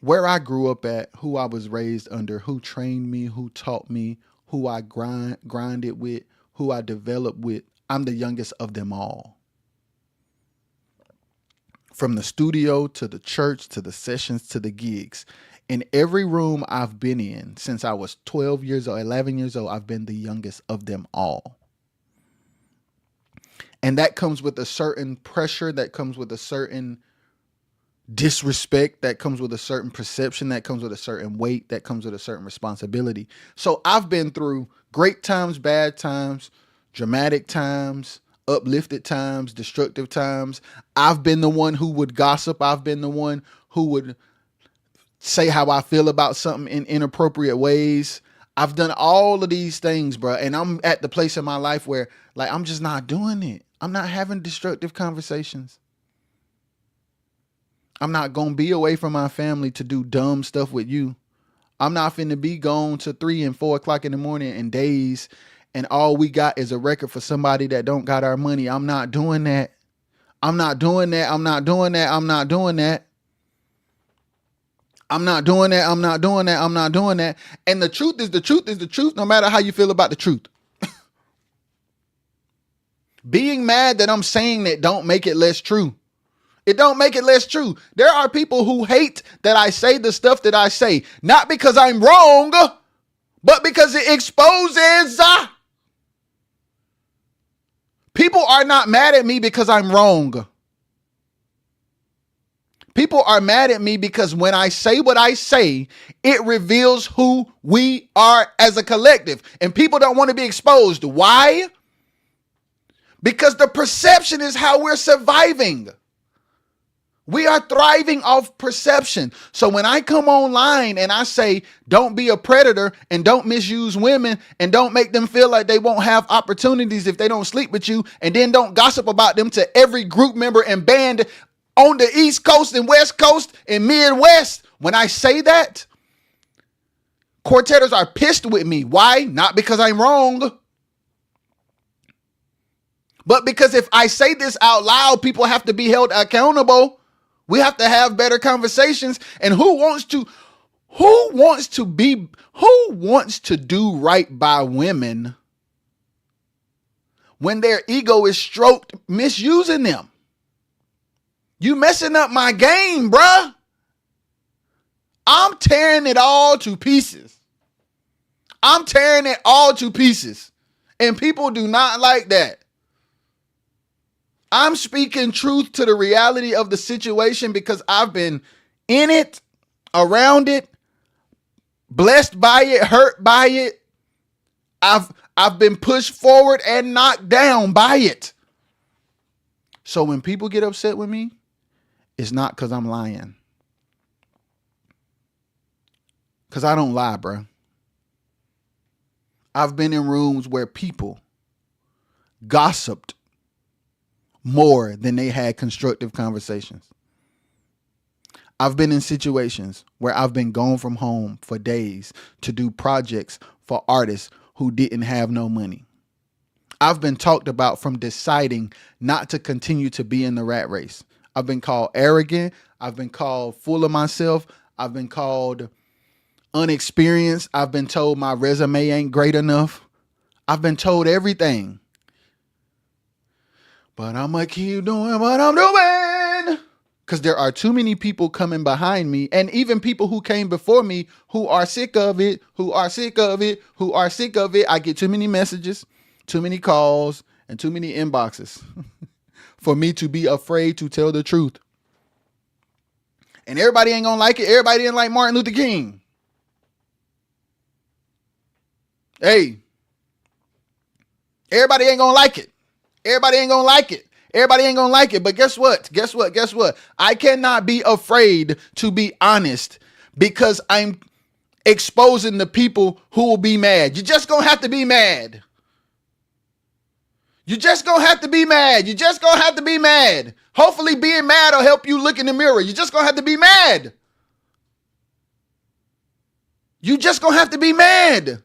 where I grew up at, who I was raised under, who trained me, who taught me, who I grinded with, who I developed with, I'm the youngest of them all. From the studio to the church to the sessions to the gigs. In every room I've been in since I was 12 years old, 11 years old, I've been the youngest of them all. And that comes with a certain pressure, that comes with a certain disrespect, that comes with a certain perception, that comes with a certain weight, that comes with a certain responsibility. So I've been through great times, bad times, dramatic times, uplifted times, destructive times. I've been the one who would gossip. I've been the one who would say how I feel about something in inappropriate ways. I've done all of these things, bro. And I'm at the place in my life where, like, I'm just not doing it. I'm not having destructive conversations. I'm not going to be away from my family to do dumb stuff with you. I'm not finna be gone to 3 and 4 o'clock in the morning and days, and all we got is a record for somebody that don't got our money. I'm not doing that. I'm not doing that. I'm not doing that. I'm not doing that. I'm not doing that. I'm not doing that. I'm not doing that. And the truth is the truth is the truth, no matter how you feel about the truth. Being mad that I'm saying that don't make it less true. It don't make it less true. There are people who hate that I say the stuff that I say, not because I'm wrong, but because it exposes. People are not mad at me because I'm wrong. People are mad at me because when I say what I say, it reveals who we are as a collective. And people don't want to be exposed. Why? Because the perception is how we're surviving. We are thriving off perception. So when I come online and I say, don't be a predator and don't misuse women and don't make them feel like they won't have opportunities if they don't sleep with you, and then don't gossip about them to every group member and band on the East Coast and West Coast and Midwest. When I say that, Quartetters are pissed with me. Why? Not because I'm wrong, but because if I say this out loud, people have to be held accountable. We have to have better conversations. And who wants to do right by women when their ego is stroked misusing them? You messing up my game, bruh. I'm tearing it all to pieces. I'm tearing it all to pieces. And people do not like that. I'm speaking truth to the reality of the situation because I've been in it, around it, blessed by it, hurt by it. I've been pushed forward and knocked down by it. So when people get upset with me, it's not because I'm lying. Because I don't lie, bro. I've been in rooms where people gossiped more than they had constructive conversations. I've been in situations where I've been gone from home for days to do projects for artists who didn't have no money. I've been talked about from deciding not to continue to be in the rat race. I've been called arrogant. I've been called full of myself. I've been called unexperienced. I've been told my resume ain't great enough. I've been told everything. But I'm going to keep doing what I'm doing. Because there are too many people coming behind me, and even people who came before me who are sick of it, who are sick of it, who are sick of it. I get too many messages, too many calls, and too many inboxes for me to be afraid to tell the truth. And everybody ain't going to like it. Everybody didn't like Martin Luther King. Hey, everybody ain't going to like it. Everybody ain't going to like it. Everybody ain't going to like it. But guess what? Guess what? Guess what? I cannot be afraid to be honest because I'm exposing the people who will be mad. You're just going to have to be mad. You're just going to have to be mad. You're just going to have to be mad. Hopefully being mad will help you look in the mirror. You're just going to have to be mad. You just going to have to be mad.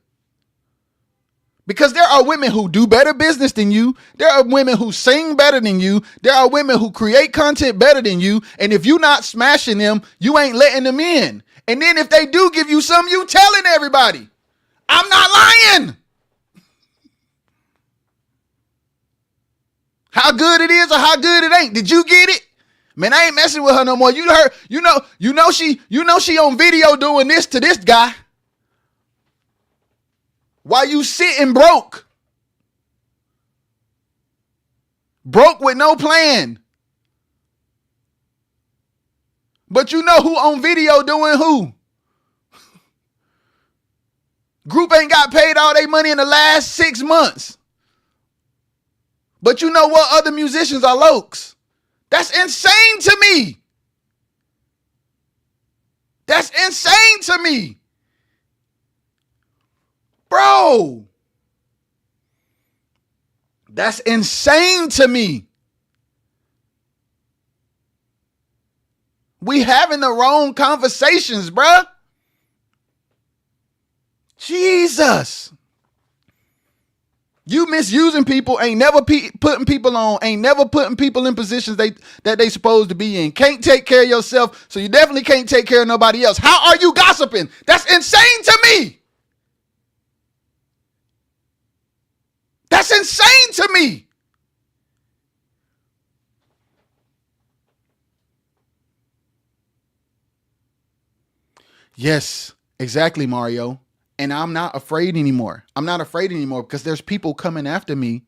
Because there are women who do better business than you. There are women who sing better than you. There are women who create content better than you. And if you're not smashing them, you ain't letting them in. And then if they do give you some, you telling everybody. I'm not lying. How good it is or how good it ain't. Did you get it? Man, I ain't messing with her no more. You heard, you know she on video doing this to this guy. While you sitting broke. Broke with no plan. But you know who on video doing who? Group ain't got paid all their money in the last 6 months. But you know what other musicians are lokes? That's insane to me. That's insane to me. Bro. That's insane to me. We having the wrong conversations, bruh. Jesus. You misusing people, ain't never putting people on, ain't never putting people in positions that they supposed to be in. Can't take care of yourself, so you definitely can't take care of nobody else. How are you gossiping? That's insane to me. That's insane to me. Yes, exactly, Mario. And I'm not afraid anymore. I'm not afraid anymore because there's people coming after me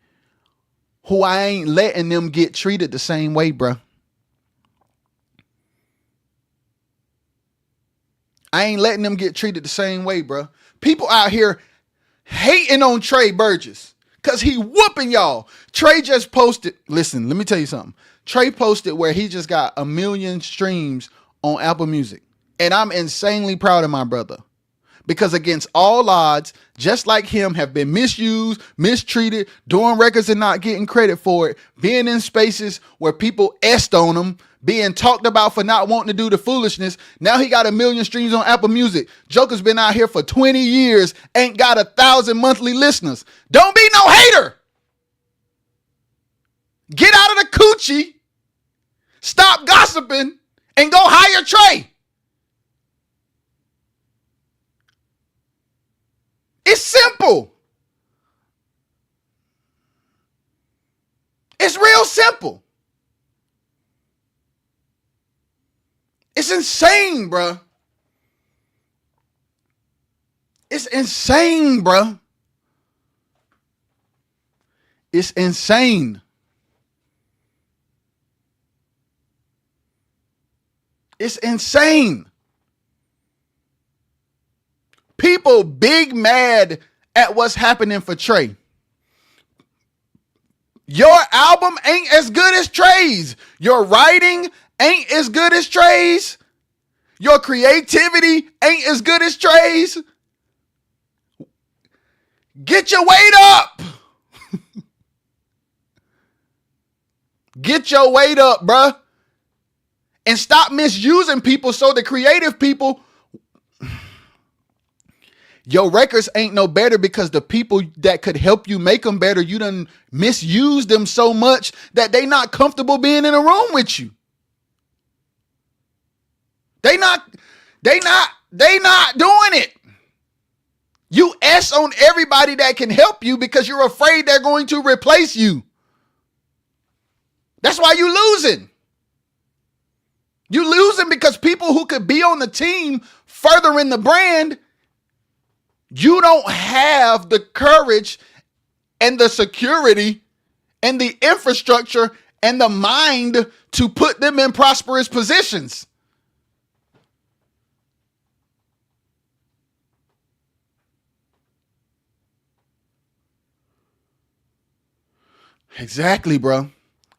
who I ain't letting them get treated the same way, bro. I ain't letting them get treated the same way, bro. People out here hating on Trey Burgess because he whooping y'all. Trey just posted. Listen, let me tell you something. Trey posted where he just got 1 million streams on Apple Music. And I'm insanely proud of my brother. Because against all odds, just like him, have been misused, mistreated, doing records and not getting credit for it, being in spaces where people est on him, being talked about for not wanting to do the foolishness. Now he got 1 million streams on Apple Music. Joker's been out here for 20 years, ain't got 1,000 monthly listeners. Don't be no hater. Get out of the coochie, stop gossiping, and go hire Trey. It's simple. It's real simple. It's insane, bro. It's insane, bro. It's insane. It's insane. People big mad at what's happening for Trey. Your album ain't as good as Trey's. Your writing ain't as good as Trey's. Your creativity ain't as good as Trey's. Get your weight up. Get your weight up, bruh. And stop misusing people so the creative people... Your records ain't no better because the people that could help you make them better, you done misuse them so much that they not comfortable being in a room with you. They not doing it. You S on everybody that can help you because you're afraid they're going to replace you. That's why you losing. You losing because people who could be on the team furthering the brand, you don't have the courage and the security and the infrastructure and the mind to put them in prosperous positions. Exactly, bro.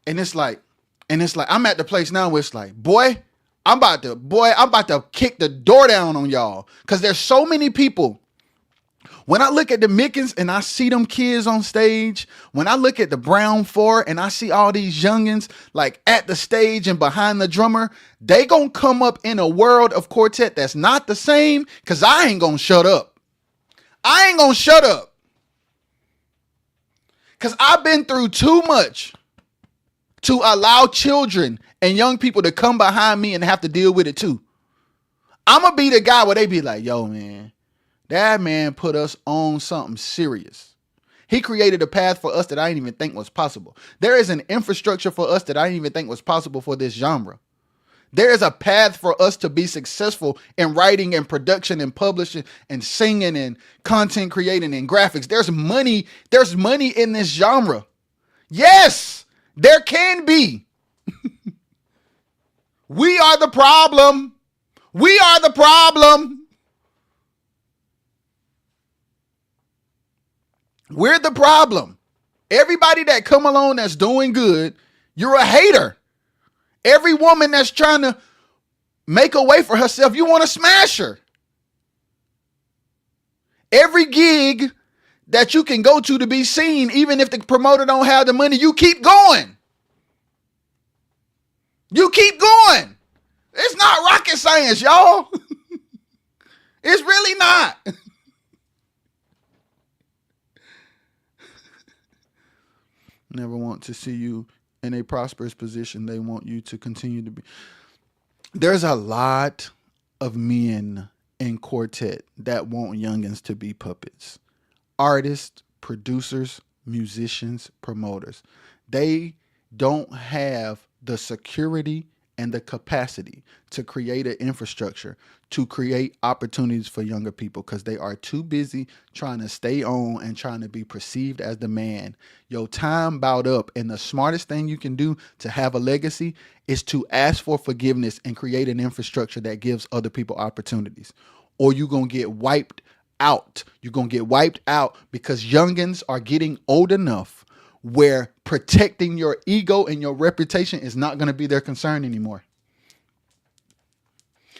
And it's like, I'm at the place now where it's like, boy, I'm about to kick the door down on y'all. Cause there's so many people When I look at the Mickens and I see them kids on stage, when I look at the Brown Four and I see all these youngins like at the stage and behind the drummer, they gonna come up in a world of Quartet that's not the same, because I ain't gonna shut up. I ain't gonna shut up. Because I've been through too much to allow children and young people to come behind me and have to deal with it too. I'm gonna be the guy where they be like, yo, man, that man put us on something serious. He created a path for us that I didn't even think was possible. There is an infrastructure for us that I didn't even think was possible for this genre. There is a path for us to be successful in writing and production and publishing and singing and content creating and graphics. There's money in this genre. Yes, there can be. We are the problem. We are the problem. We're the problem. Everybody that come along that's doing good, you're a hater. Every woman that's trying to make a way for herself, you want to smash her. Every gig that you can go to be seen, even if the promoter don't have the money, you keep going. You keep going. It's not rocket science, y'all. It's really not. Never want to see you in a prosperous position. They want you to continue to be. There's a lot of men in Quartet that want youngins to be puppets. Artists, producers, musicians, promoters. They don't have the security and the capacity to create an infrastructure, to create opportunities for younger people, because they are too busy trying to stay on and trying to be perceived as the man. Your time bout up, and the smartest thing you can do to have a legacy is to ask for forgiveness and create an infrastructure that gives other people opportunities, or you're going to get wiped out. You're going to get wiped out because youngins are getting old enough where protecting your ego and your reputation is not going to be their concern anymore.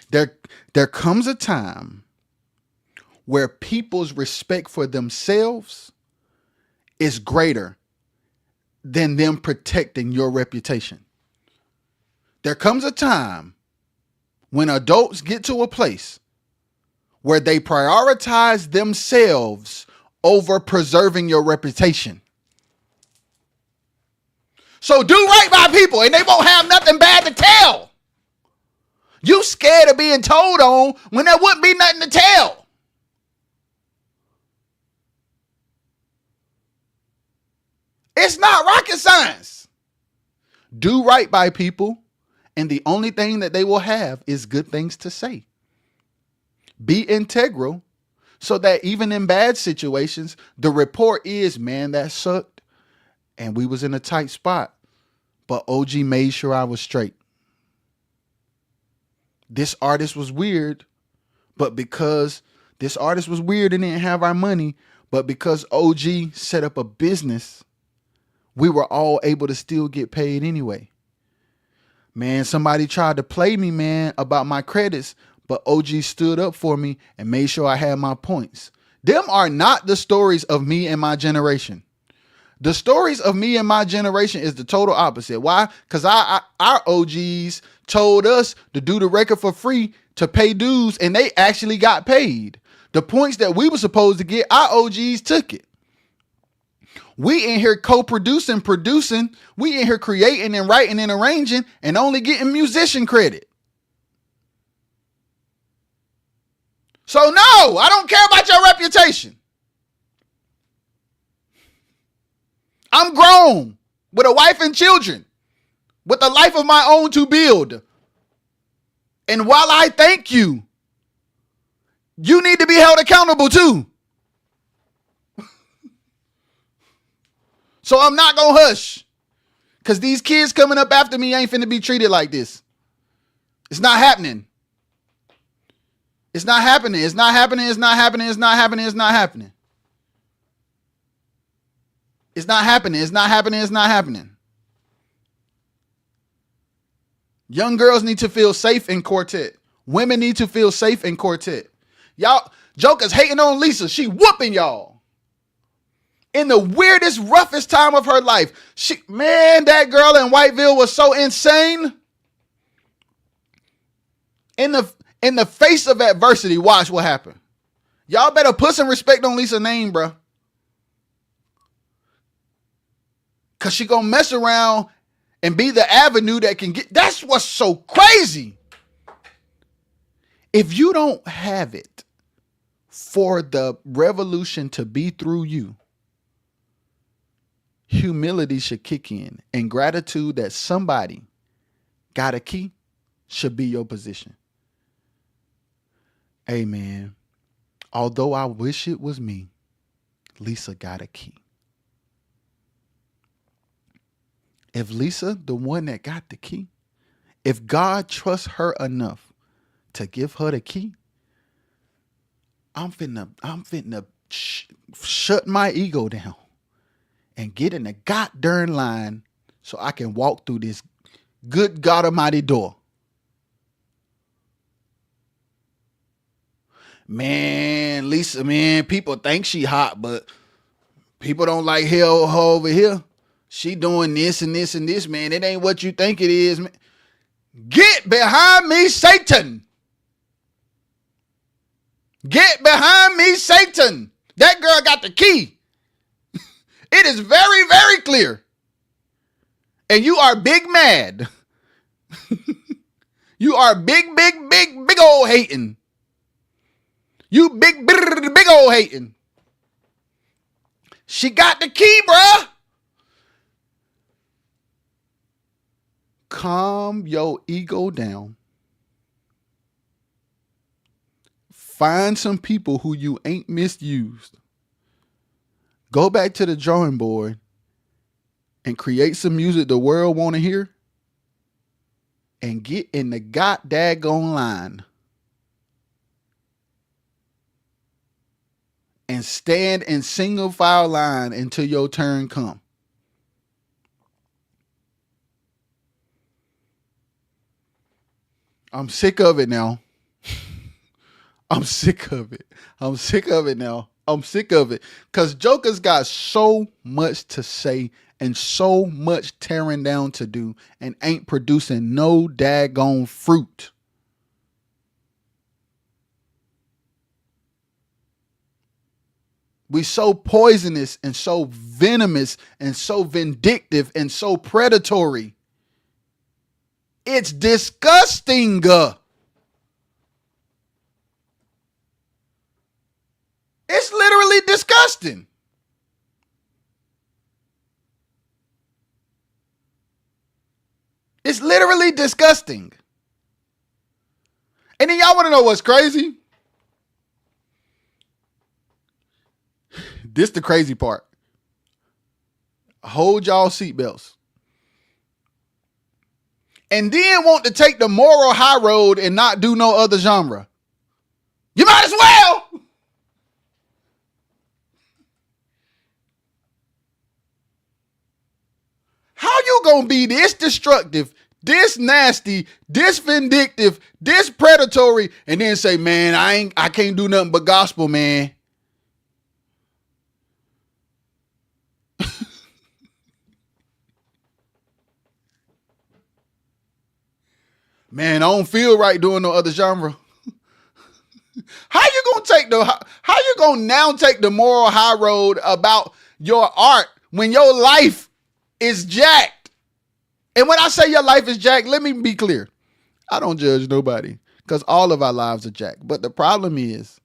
There comes a time where people's respect for themselves is greater than them protecting your reputation. There comes a time when adults get to a place where they prioritize themselves over preserving your reputation. So do right by people and they won't have nothing bad to tell. You scared of being told on when there wouldn't be nothing to tell. It's not rocket science. Do right by people, and the only thing that they will have is good things to say. Be integral so that even in bad situations, the report is, man, that sucked. And we was in a tight spot, but OG made sure I was straight. This artist was weird, but because this artist was weird and didn't have our money, but because OG set up a business, we were all able to still get paid anyway. Man, somebody tried to play me, man, about my credits, but OG stood up for me and made sure I had my points. Them are not the stories of me and my generation. The stories of me and my generation is the total opposite. Why? Because our OGs told us to do the record for free, to pay dues, and they actually got paid. The points that we were supposed to get, our OGs took it. We in here co-producing, producing. We in here creating and writing and arranging and only getting musician credit. So no, I don't care about your reputation. I'm grown with a wife and children, with a life of my own to build. And while I thank you, you need to be held accountable too. So I'm not going to hush, because these kids coming up after me ain't finna be treated like this. It's not happening. It's not happening. It's not happening. It's not happening. It's not happening. It's not happening. It's not happening. It's not happening. It's not happening. Young girls need to feel safe in Quartet. Women need to feel safe in Quartet. Y'all, Joker's hating on Lisa. She whooping y'all. In the weirdest, roughest time of her life. Man, that girl in Whiteville was so insane. In the face of adversity, watch what happened. Y'all better put some respect on Lisa's name, bro. Because she gonna mess around and be the avenue that can get. That's what's so crazy. If you don't have it for the revolution to be through you, humility should kick in, and gratitude that somebody got a key should be your position. Hey, man, although I wish it was me, Lisa got a key. If Lisa, the one that got the key, if God trusts her enough to give her the key, I'm finna shut my ego down and get in the goddamn line so I can walk through this good God Almighty door. Man, Lisa, man, people think she hot, but people don't like her over here. She doing this and this and this, man. It ain't what you think it is, man. Get behind me, Satan. Get behind me, Satan. That girl got the key. It is very, very clear. And you are big mad. You are big old hating. You big old hating. She got the key, bruh. Calm your ego down. Find some people who you ain't misused. Go back to the drawing board and create some music the world want to hear. And get in the daggone line. And stand in single file line until your turn come. I'm sick of it now. I'm sick of it. I'm sick of it now. I'm sick of it. Because Joker's got so much to say and so much tearing down to do and ain't producing no daggone fruit. We so poisonous and so venomous and so vindictive and so predatory. It's disgusting. It's literally disgusting. It's literally disgusting. And then y'all want to know what's crazy? This the crazy part. Hold y'all seatbelts. And then want to take the moral high road and not do no other genre. You might as well. How you gonna be this destructive, this nasty, this vindictive, this predatory, and then say, man, I can't do nothing but gospel, man. Man, I don't feel right doing no other genre. How you gonna now take the moral high road about your art when your life is jacked? And when I say your life is jacked, let me be clear. I don't judge nobody because all of our lives are jacked. But the problem is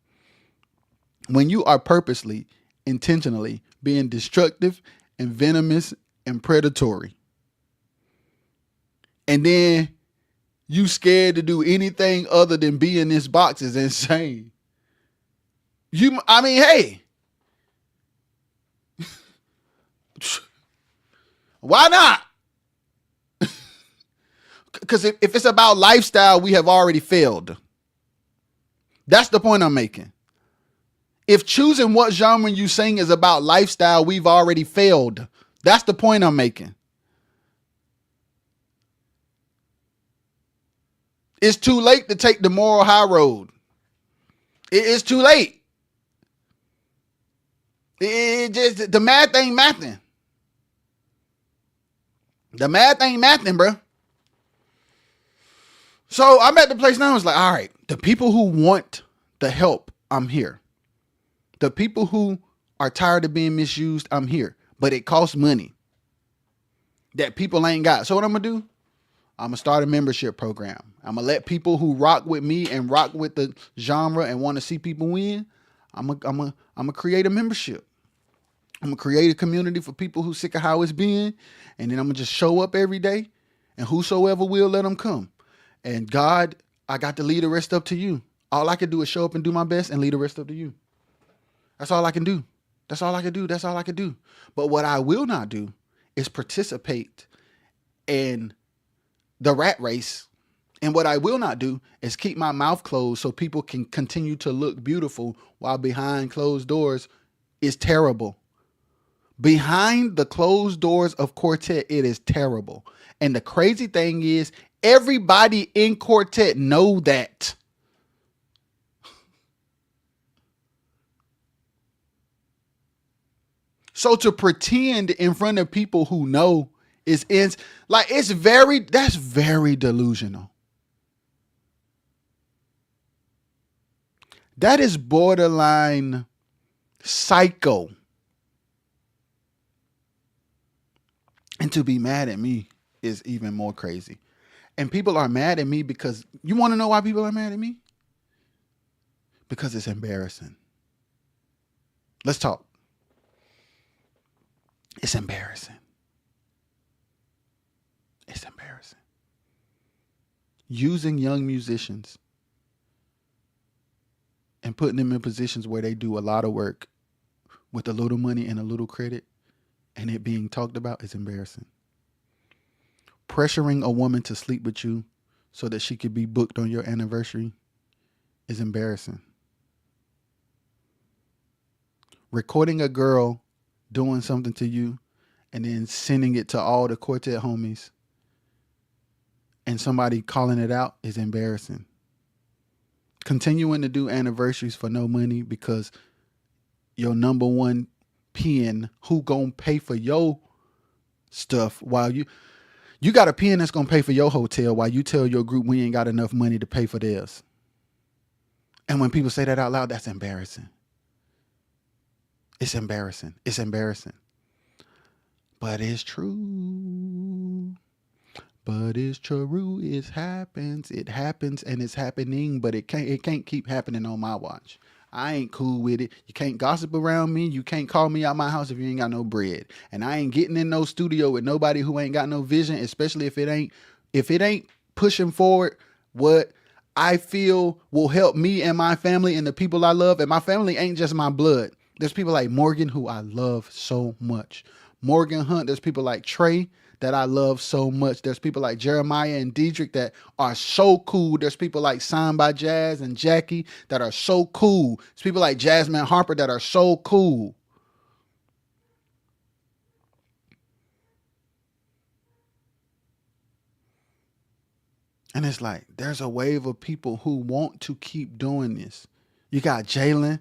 when you are purposely, intentionally being destructive and venomous and predatory, and then you scared to do anything other than be in this box is insane. Hey. Why not? Because if it's about lifestyle, we have already failed. That's the point I'm making. If choosing what genre you sing is about lifestyle, we've already failed. That's the point I'm making. It's too late to take the moral high road. It is too late. It just, the math ain't mathing. The math ain't mathing, bro. So I'm at the place now. It's like, all right, the people who want the help, I'm here. The people who are tired of being misused, I'm here. But it costs money that people ain't got. So what I'm going to do? I'm going to start a membership program. I'm going to let people who rock with me and rock with the genre and want to see people win, I'm going to create a membership. I'm going to create a community for people who sick of how it's been. And then I'm going to just show up every day. And whosoever will, let them come. And God, I got to leave the rest up to you. All I can do is show up and do my best and leave the rest up to you. That's all I can do. That's all I can do. That's all I can do. But what I will not do is participate in the rat race. And what I will not do is keep my mouth closed so people can continue to look beautiful while behind closed doors is terrible. Behind the closed doors of Quartet, it is terrible. And the crazy thing is, everybody in Quartet know that. So to pretend in front of people who know is that's very delusional. That is borderline psycho. And to be mad at me is even more crazy. And people are mad at me because, you want to know why people are mad at me? Because it's embarrassing. Let's talk. It's embarrassing. It's embarrassing. Using young musicians and putting them in positions where they do a lot of work with a little money and a little credit, and it being talked about, is embarrassing. Pressuring a woman to sleep with you so that she could be booked on your anniversary is embarrassing. Recording a girl doing something to you and then sending it to all the Quartet homies and somebody calling it out is embarrassing. Continuing to do anniversaries for no money because your number one pen who gonna pay for your stuff while you got a pen that's gonna pay for your hotel while you tell your group we ain't got enough money to pay for theirs. And when people say that out loud, that's embarrassing. It's embarrassing. It's embarrassing. But it's true. But it's true. It happens. It happens and it's happening, but it can't keep happening on my watch. I ain't cool with it. You can't gossip around me. You can't call me out my house if you ain't got no bread. And I ain't getting in no studio with nobody who ain't got no vision, especially if it ain't pushing forward what I feel will help me and my family and the people I love. And my family ain't just my blood. There's people like Morgan who I love so much. Morgan Hunt, there's people like Trey that I love so much. There's people like Jeremiah and Diedrich that are so cool. There's people like Signed by Jazz and Jackie that are so cool. There's people like Jasmine Harper that are so cool. And it's like, there's a wave of people who want to keep doing this. You got Jalen.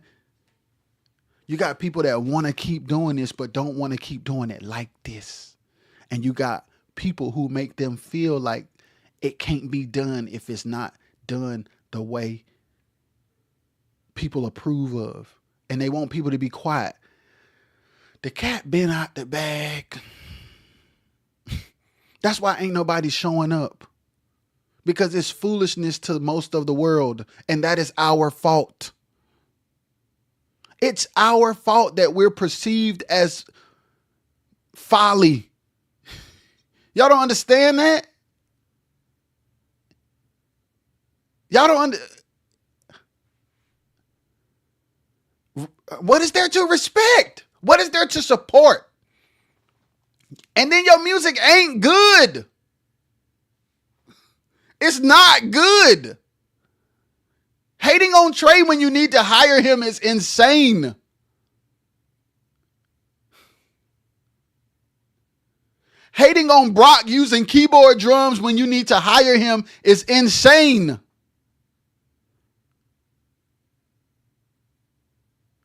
You got people that want to keep doing this, but don't want to keep doing it like this. And you got people who make them feel like it can't be done if it's not done the way people approve of. And they want people to be quiet. The cat been out the bag. That's why ain't nobody showing up. Because it's foolishness to most of the world. And that is our fault. It's our fault that we're perceived as folly. Y'all don't understand that? Y'all don't What is there to respect? What is there to support? And then your music ain't good. It's not good. Hating on Trey when you need to hire him is insane. Hating on Brock using keyboard drums when you need to hire him is insane.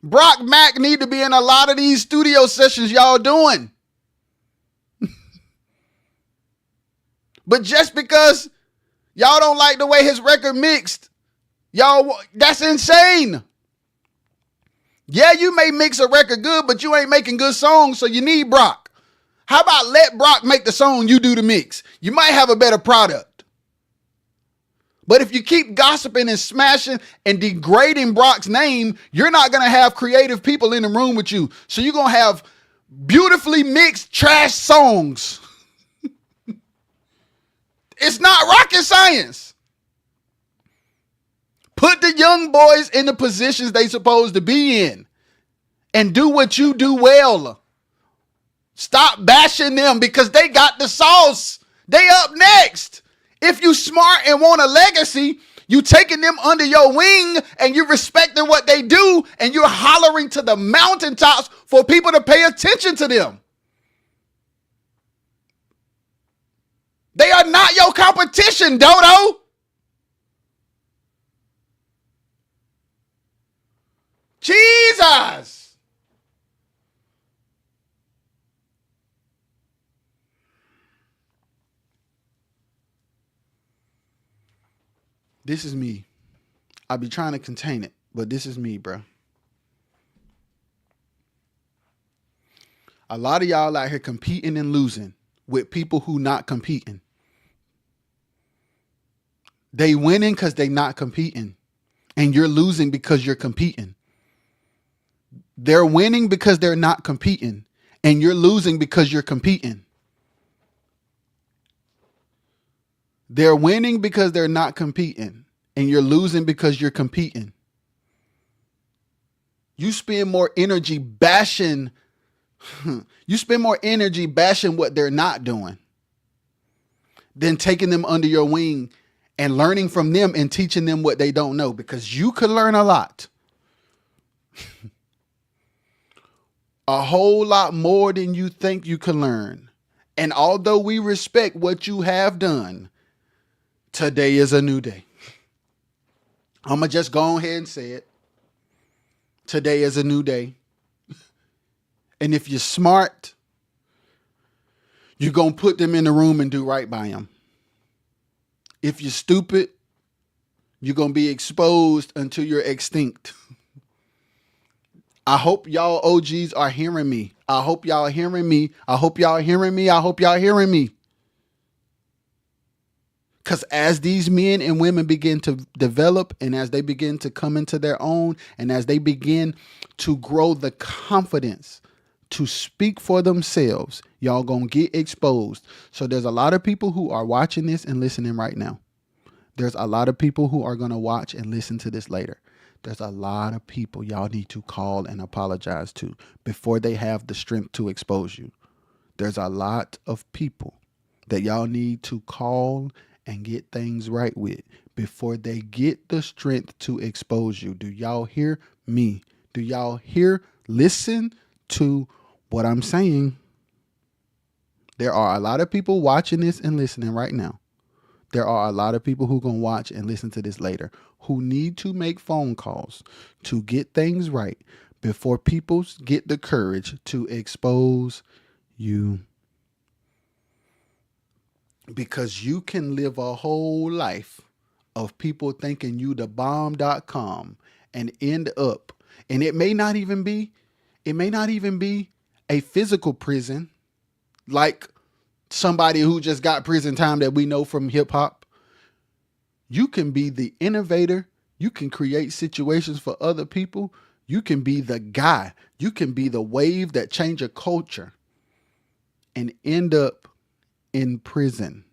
Brock Mack need to be in a lot of these studio sessions y'all doing. But just because y'all don't like the way his record mixed, that's insane. Yeah, you may mix a record good, but you ain't making good songs, so you need Brock. How about let Brock make the song, you do the mix? You might have a better product. But if you keep gossiping and smashing and degrading Brock's name, you're not going to have creative people in the room with you. So you're going to have beautifully mixed trash songs. It's not rocket science. Put the young boys in the positions they supposed to be in and do what you do well. Stop bashing them because they got the sauce. They up next. If you smart and want a legacy, you taking them under your wing and you respecting what they do and you're hollering to the mountaintops for people to pay attention to them. They are not your competition, Dodo. Jesus. This is me. I be trying to contain it, but this is me, bro. A lot of y'all out here competing and losing with people who not competing. They winning because they not competing. And you're losing because you're competing. They're winning because they're not competing. And you're losing because you're competing. They're winning because they're not competing. And you're losing because you're competing. You spend more energy bashing. You spend more energy bashing what they're not doing than taking them under your wing and learning from them and teaching them what they don't know, because you could learn a lot. A whole lot more than you think you can learn. And although we respect what you have done, today is a new day. I'm going to just go ahead and say it. Today is a new day. And if you're smart, you're going to put them in the room and do right by them. If you're stupid, you're going to be exposed until you're extinct. I hope y'all OGs are hearing me. I hope y'all hearing me. I hope y'all hearing me. I hope y'all hearing me. Because as these men and women begin to develop and as they begin to come into their own and as they begin to grow the confidence to speak for themselves, y'all gonna get exposed. So there's a lot of people who are watching this and listening right now. There's a lot of people who are gonna watch and listen to this later. There's a lot of people y'all need to call and apologize to before they have the strength to expose you. There's a lot of people that y'all need to call and get things right with before they get the strength to expose you. Do y'all hear me? Do y'all listen to what I'm saying? There are a lot of people watching this and listening right now. There are a lot of people who are going to watch and listen to this later who need to make phone calls to get things right before people get the courage to expose you. Because you can live a whole life of people thinking you the bomb.com and end up, and it may not even be a physical prison like somebody who just got prison time that we know from hip hop. You can be the innovator. You can create situations for other people. You can be the guy. You can be the wave that change a culture and end up in prison.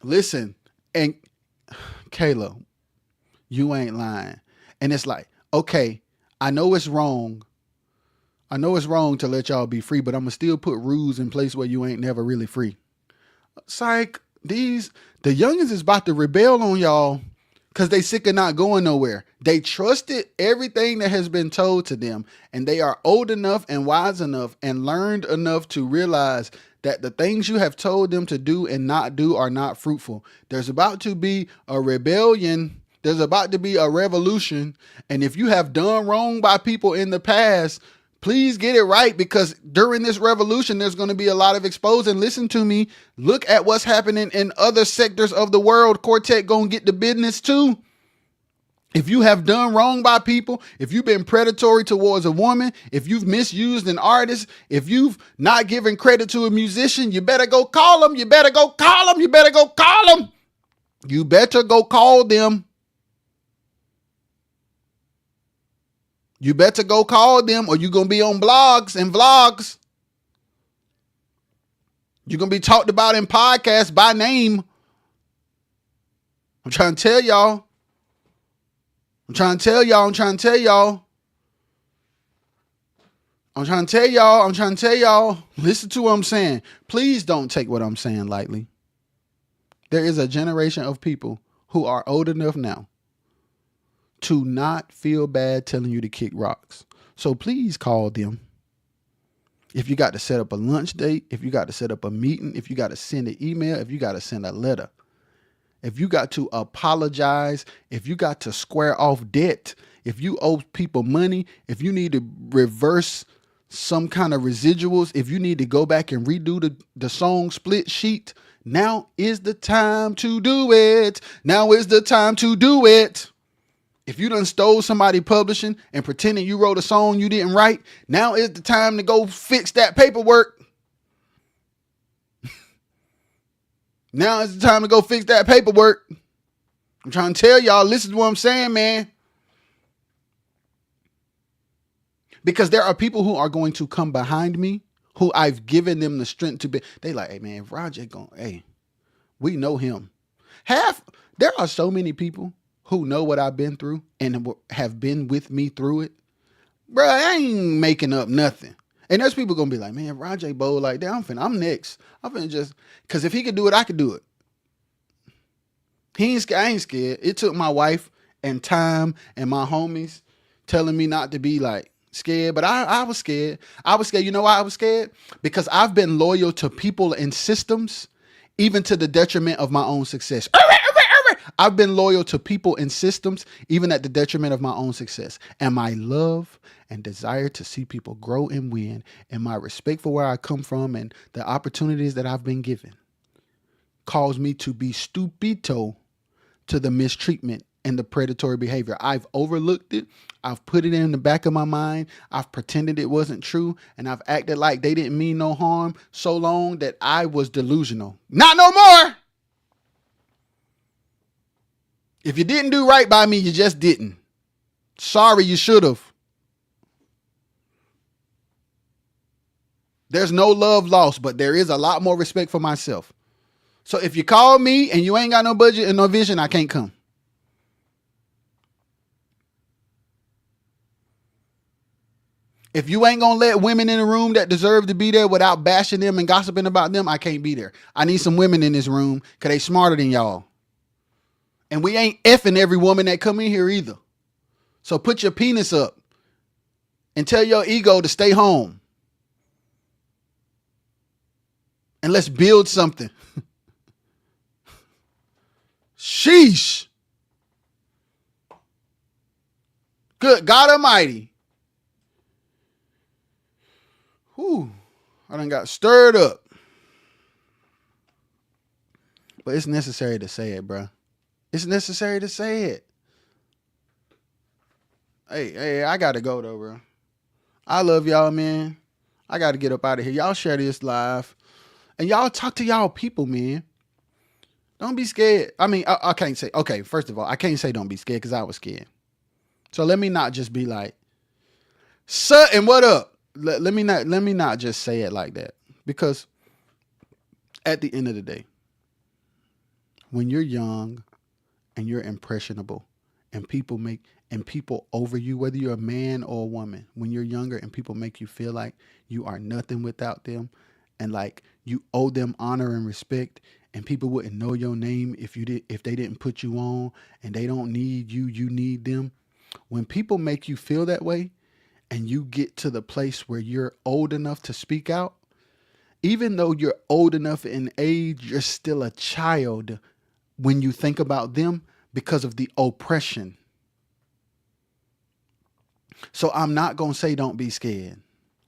Listen, and Kayla, you ain't lying. And it's like, okay, I know it's wrong. I know it's wrong to let y'all be free, but I'm going to still put rules in place where you ain't never really free. Psych, the youngins is about to rebel on y'all because they sick of not going nowhere. They trusted everything that has been told to them, and they are old enough and wise enough and learned enough to realize that the things you have told them to do and not do are not fruitful. There's about to be a rebellion. There's about to be a revolution. And if you have done wrong by people in the past, please get it right, because during this revolution, there's going to be a lot of exposing. Listen to me. Look at what's happening in other sectors of the world. Quartet going to get the business too. If you have done wrong by people, if you've been predatory towards a woman, if you've misused an artist, if you've not given credit to a musician, you better go call them. You better go call them. You better go call them. You better go call them. You better go call them, or you're going to be on blogs and vlogs. You're going to be talked about in podcasts by name. I'm trying to tell y'all. I'm trying to tell y'all. I'm trying to tell y'all. I'm trying to tell y'all. I'm trying to tell y'all. Listen to what I'm saying. Please don't take what I'm saying lightly. There is a generation of people who are old enough now to not feel bad telling you to kick rocks. So please call them. If you got to set up a lunch date, if you got to set up a meeting, if you got to send an email, if you got to send a letter, if you got to apologize, if you got to square off debt, if you owe people money, if you need to reverse some kind of residuals, if you need to go back and redo the song split sheet, now is the time to do it. Now is the time to do it. If you done stole somebody publishing and pretending you wrote a song you didn't write, now is the time to go fix that paperwork. Now is the time to go fix that paperwork. I'm trying to tell y'all, listen to what I'm saying, man. Because there are people who are going to come behind me who I've given them the strength to be. They like, hey, man, if Roger going, hey, we know him. There are so many people who know what I've been through and have been with me through it. Bro, I ain't making up nothing. And there's people going to be like, man, Roger bold like that. I'm next. I'm finna just, because if he could do it, I could do it. I ain't scared. It took my wife and time and my homies telling me not to be like scared, but I was scared. I was scared. You know why I was scared? Because I've been loyal to people and systems, even to the detriment of my own success. I've been loyal to people and systems, even at the detriment of my own success. And my love and desire to see people grow and win, and my respect for where I come from and the opportunities that I've been given, caused me to be stupito to the mistreatment and the predatory behavior. I've overlooked it. I've put it in the back of my mind. I've pretended it wasn't true, and I've acted like they didn't mean no harm so long that I was delusional. Not no more. If you didn't do right by me, you just didn't. Sorry, you should have. There's no love lost, but there is a lot more respect for myself. So if you call me and you ain't got no budget and no vision, I can't come. If you ain't gonna let women in the room that deserve to be there without bashing them and gossiping about them, I can't be there. I need some women in this room because they smarter than y'all. And we ain't effing every woman that come in here either. So put your penis up and tell your ego to stay home. And let's build something. Sheesh. Good God Almighty. Whew. I done got stirred up. But it's necessary to say it, bro. It's necessary to say it. Hey, I gotta go though, bro. I love y'all, man. I gotta get up out of here. Y'all share this live. And y'all talk to y'all people, man. Don't be scared. I mean, I can't say, okay, first of all, I can't say don't be scared because I was scared. So let me not just be like, Sutton, what up? Let me not just say it like that. Because at the end of the day, when you're young and you're impressionable and people over you, whether you're a man or a woman, when you're younger and people make you feel like you are nothing without them and like you owe them honor and respect and people wouldn't know your name if they didn't put you on, and they don't need you, you need them. When people make you feel that way and you get to the place where you're old enough to speak out, even though you're old enough in age, you're still a child when you think about them because of the oppression. So I'm not going to say don't be scared.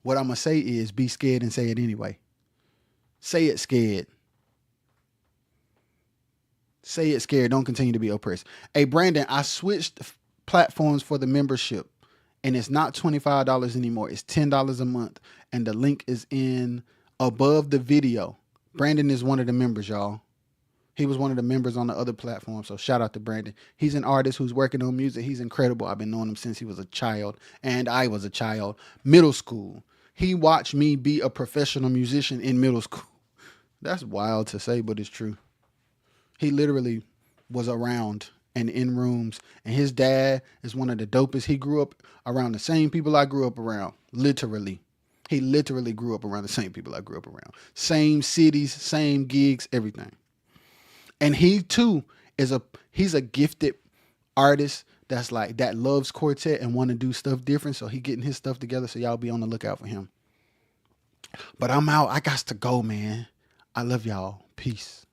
What I'm going to say is be scared and say it anyway. Say it scared. Say it scared. Don't continue to be oppressed. Hey, Brandon, I switched platforms for the membership, and it's not $25 anymore. It's $10 a month, and the link is in above the video. Brandon is one of the members, y'all. He was one of the members on the other platform, so shout out to Brandon. He's an artist who's working on music. He's incredible. I've been knowing him since he was a child, and I was a child. Middle school. He watched me be a professional musician in middle school. That's wild to say, but it's true. He literally was around and in rooms, and his dad is one of the dopest. He grew up around the same people I grew up around, literally. He literally grew up around the same people I grew up around. Same cities, same gigs, everything. And he too he's a gifted artist that loves Quartet and want to do stuff different. So he getting his stuff together. So y'all be on the lookout for him. But I'm out. I got to go, man. I love y'all. Peace.